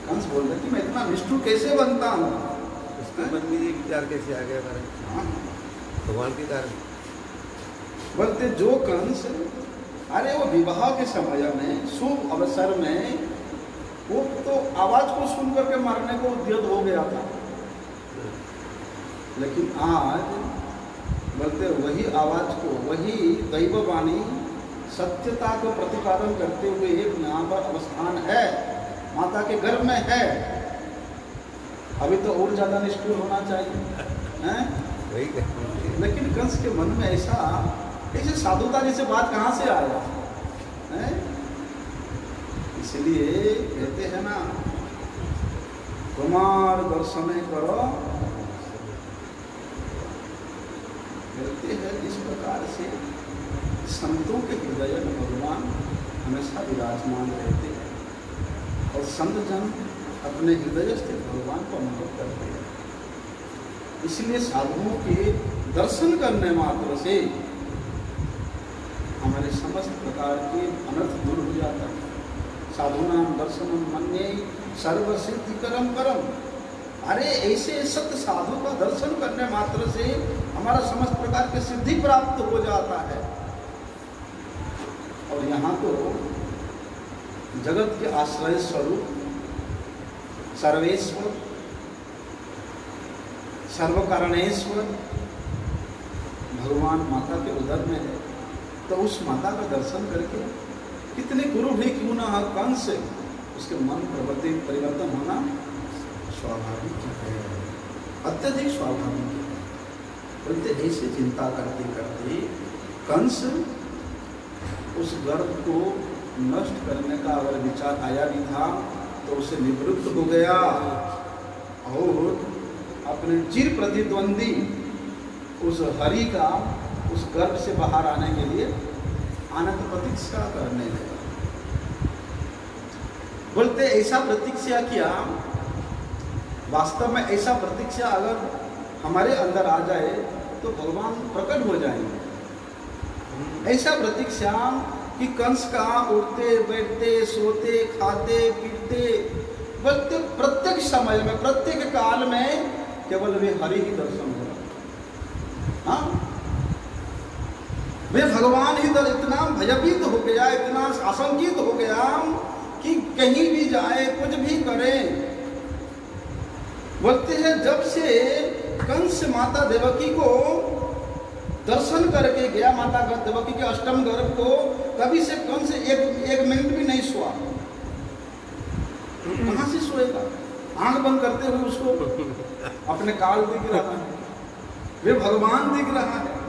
कंस बोल रहे कि मैं इतना निष्ठुर कैसे बनता हूँ? उसके मन में ये विचार कैसे आ गया हमारे भगवान के कारण? बोलते जो कंस, अरे वो विवाह के समय में, शुभ अवसर में, वो तो आवाज को सुन करके मारने को उद्यत हो गया था, लेकिन आज बोलते वही आवाज को, वही दैववाणी सत्यता को प्रतिपादन करते हुए एक यहाँ पर अवस्थान है, माता के गर्भ में है। अभी तो और ज्यादा निष्ठुर होना चाहिए, हैं? लेकिन कंस के मन में ऐसे साधुता जैसे बात कहाँ से आया है? इसलिए कहते हैं ना, कुमार दर्शन करो, कहते हैं इस प्रकार से संतों के हृदय में भगवान हमेशा विराजमान रहते हैं और संत जन अपने हृदय स्थित भगवान को अनुभव करते हैं। इसलिए साधुओं के दर्शन करने मात्र से हमारे समस्त प्रकार के अनर्थ दूर हो जाता है। साधुनाम दर्शनम मन्ये सर्व सिद्धिकरम परम। अरे ऐसे सत्य साधु का दर्शन करने मात्र से हमारा समस्त प्रकार की सिद्धि प्राप्त हो जाता है। और यहाँ तो जगत के आश्रय स्वरूप सर्वेश्वर सर्वकारणेश्वर भगवान माता के उदर में है, तो उस माता का दर्शन करके कितने गुरु भी क्यों ना कंस उसके मन प्रवृत्ति परिवर्तन होना स्वाभाविक है, अत्यधिक स्वाभाविक है। बोलते ऐसे चिंता करते करते कंस उस गर्भ को नष्ट करने का अगर विचार आया भी था तो उसे निवृत्त हो गया और अपने चिर प्रतिद्वंदी उस हरि का उस गर्भ से बाहर आने के लिए आनंद प्रतीक्षा करने लगा। बोलते ऐसा प्रतीक्षा किया, वास्तव में ऐसा प्रतीक्षा अगर हमारे अंदर आ जाए तो भगवान प्रकट हो जाएंगे। ऐसा प्रतीक्षा कि कंस का उठते बैठते सोते खाते पीते बोलते प्रत्येक समय में प्रत्येक काल में केवल वे हरि ही दर्शन हो रहा। हाँ, वे भगवान ही इतना भयभीत हो गया, इतना आशंकित हो गया कि कहीं भी जाए कुछ भी करे। बोलते हैं जब से कंस माता देवकी को दर्शन करके गया, माता देवकी के अष्टम गर्भ को, कभी से कंस एक मिनट भी नहीं सोआ। कहां से सोएगा? आंख बंद करते हुए उसको अपने काल दिख रहा है, वे भगवान दिख रहा है।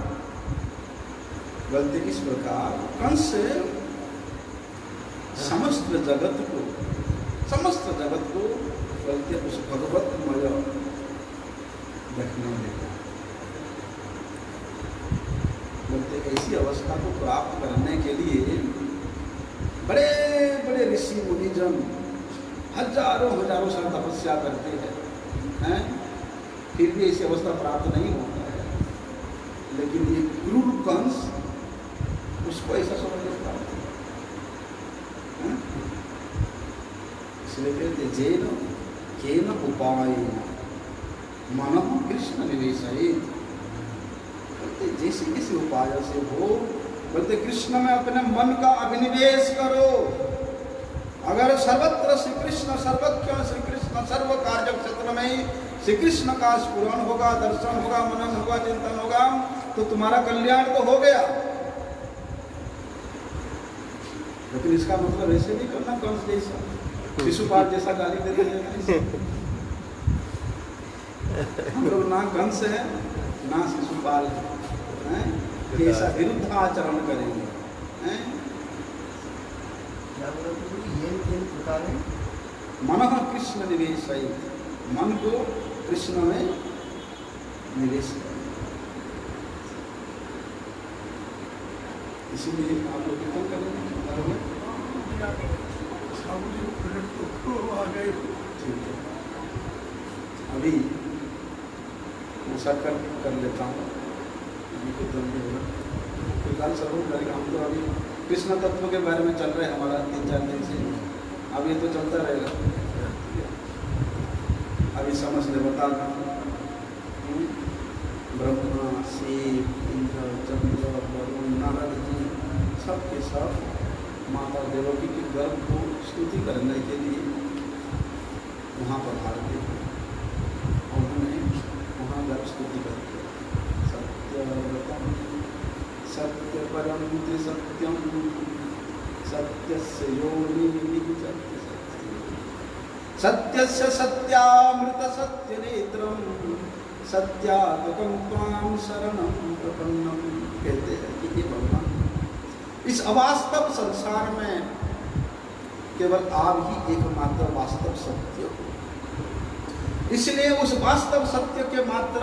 बोलते इस प्रकार कंस समस्त जगत को बोलते उस भगवतमय देखने लगा। बोलते ऐसी अवस्था को प्राप्त करने के लिए बड़े बड़े ऋषि मुनिजन हजारों हजारों साल तपस्या करते हैं, फिर भी ऐसी अवस्था प्राप्त नहीं होता है। लेकिन ये क्रूर कंस उसको ऐसा समझ लेता है। इसलिए कहते जेन केन उपाय मन कृष्ण निवेशित। बोलते जैसे किसी उपाय से हो, बोलते कृष्ण में अपने मन का अभिनिवेश करो। अगर सर्वत्र श्री कृष्ण सर्वज्ञ श्री कृष्ण सर्व कार्य क्षेत्र में श्री कृष्ण का स्फुरन होगा, दर्शन होगा, मनन होगा, चिंतन होगा, तो तुम्हारा कल्याण तो हो गया। लेकिन इसका मतलब ऐसे नहीं करना कंस जैसा, शिशुपाल जैसा गाली दे देना। हम लोग ना कंस है ना शिशुपाल है, कैसा विरुद्ध आचरण करेंगे। मन कृष्ण निवेश, मन को कृष्ण में निवेश करें। इसीलिए आप लोग कीर्तन करेंगे। ठीक है, अभी ऐसा कर लेता हूँ। कल जरूर करेंगे। हम तो अभी कृष्ण तत्व के बारे में चल रहे हैं, हमारा 3-4 दिन से। अब ये तो चलता रहेगा। अभी समझ ले, बता ब्रह्मा, शिव, इंद्र, चंद्र, वरुण, नारद जी सब के सब माता देवकी के गर्भ को स्तुति करने के लिए वहाँ पर भारते हैं और उन्हें वहाँ गर्भ स्तुति करते हैं। सत्यव्रतम सत्य परम सत्यम सत्यस्य योनि सत्यस्य सत्यामृत सत्य नेत्रम सत्यात्मकं त्वां शरणं प्रपन्नम। कहते हैं कि ये भगवान इस अवास्तव संसार में केवल आप ही एकमात्र वास्तव सत्य हो। इसलिए उस वास्तव सत्य के मात्र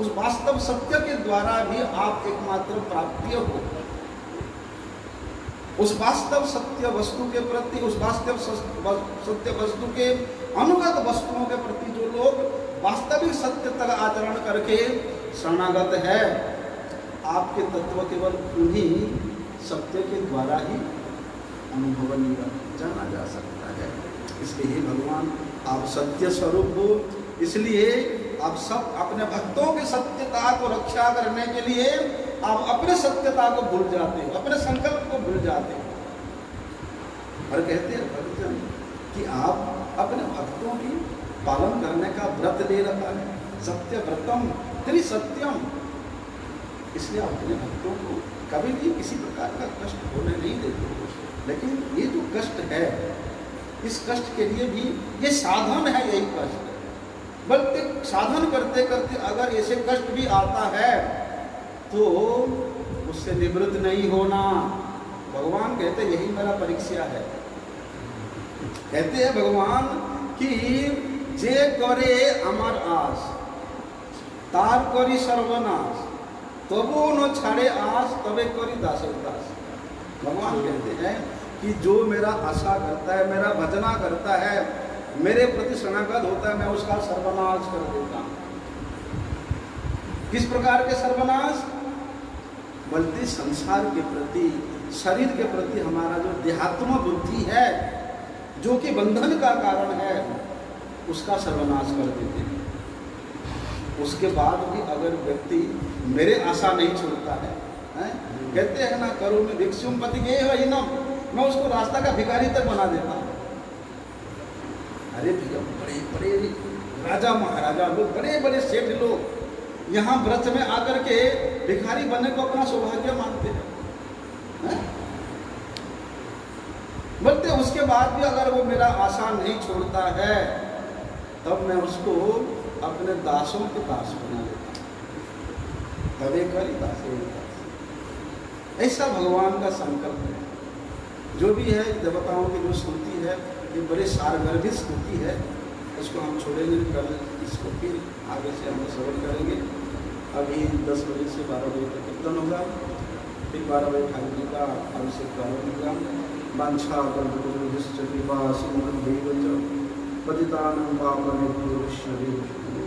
उस वास्तव सत्य के द्वारा भी आप एकमात्र प्राप्ति हो। उस वास्तव सत्य वस्तु के प्रति, उस वास्तव सत्य वस्तु के अनुगत वस्तुओं के प्रति जो लोग वास्तविक सत्य तक आचरण करके शरणागत है, आपके तत्व केवल उन्हीं सत्य के द्वारा ही अनुभवनीय जाना जा सकता है। इसलिए हे भगवान, आप सत्य स्वरूप हो, इसलिए आप सब अपने भक्तों की सत्यता को रक्षा करने के लिए आप अपने सत्यता को भूल जाते हो, अपने संकल्प को भूल जाते हो। और कहते हैं भक्तजन कि आप अपने भक्तों की पालन करने का व्रत ले रखा है, सत्य व्रतम त्रिसत्यम। इसलिए आप अपने भक्तों को कभी भी किसी प्रकार का कष्ट होने नहीं देते हो। लेकिन ये जो कष्ट है, इस कष्ट के लिए भी ये साधन है, यही कष्ट है। बल्कि साधन करते करते अगर ऐसे कष्ट भी आता है तो उससे निवृत्त नहीं होना। भगवान कहते यही मेरा परीक्षा है। कहते हैं भगवान कि जे करे अमर आस तार करी सर्वनाश, तबो न छाड़े आस तबे करी दासे दास। भगवान कहते हैं कि जो मेरा आशा करता है, मेरा भजना करता है, मेरे प्रति शरणागत होता है, मैं उसका सर्वनाश कर देता हूं। किस प्रकार के सर्वनाश? बल्कि संसार के प्रति, शरीर के प्रति हमारा जो देहात्म बुद्धि है, जो कि बंधन का कारण है, उसका सर्वनाश कर देते हैं। उसके बाद भी अगर व्यक्ति मेरे आशा नहीं छोड़ता है, कहते हैं ना, करो में भिक्षुम पति गए हो ही ना, मैं उसको रास्ता का भिखारी तक बना देता हूँ। अरे भैया, बड़े बड़े राजा महाराजा लोग, बड़े बड़े सेठ लोग यहाँ व्रत में आकर के भिखारी बनने को अपना सौभाग्य मानते हैं। बोलते उसके बाद भी अगर वो मेरा आशा नहीं छोड़ता है, तब मैं उसको अपने दासों के दास बना लेता हूँ। तबे करी दासे दास। ऐसा भगवान का संकल्प है। जो भी है देवताओं की जो स्तुति है, ये बड़े सारगर्भित स्तुति है। उसको हम छोड़ेंगे, कल इसको फिर आगे से हम श्रवण करेंगे। अभी 10 बजे से 12 बजे तक कीर्तन होगा, फिर 12 बजे ठाकुर जी का अभिषेक प्रारंभ होगा। वांछा कल्पतरुभ्यश्च कृपा सिंधुभ्यैव च पतितानां पावनेभ्यो वैष्णवेभ्यो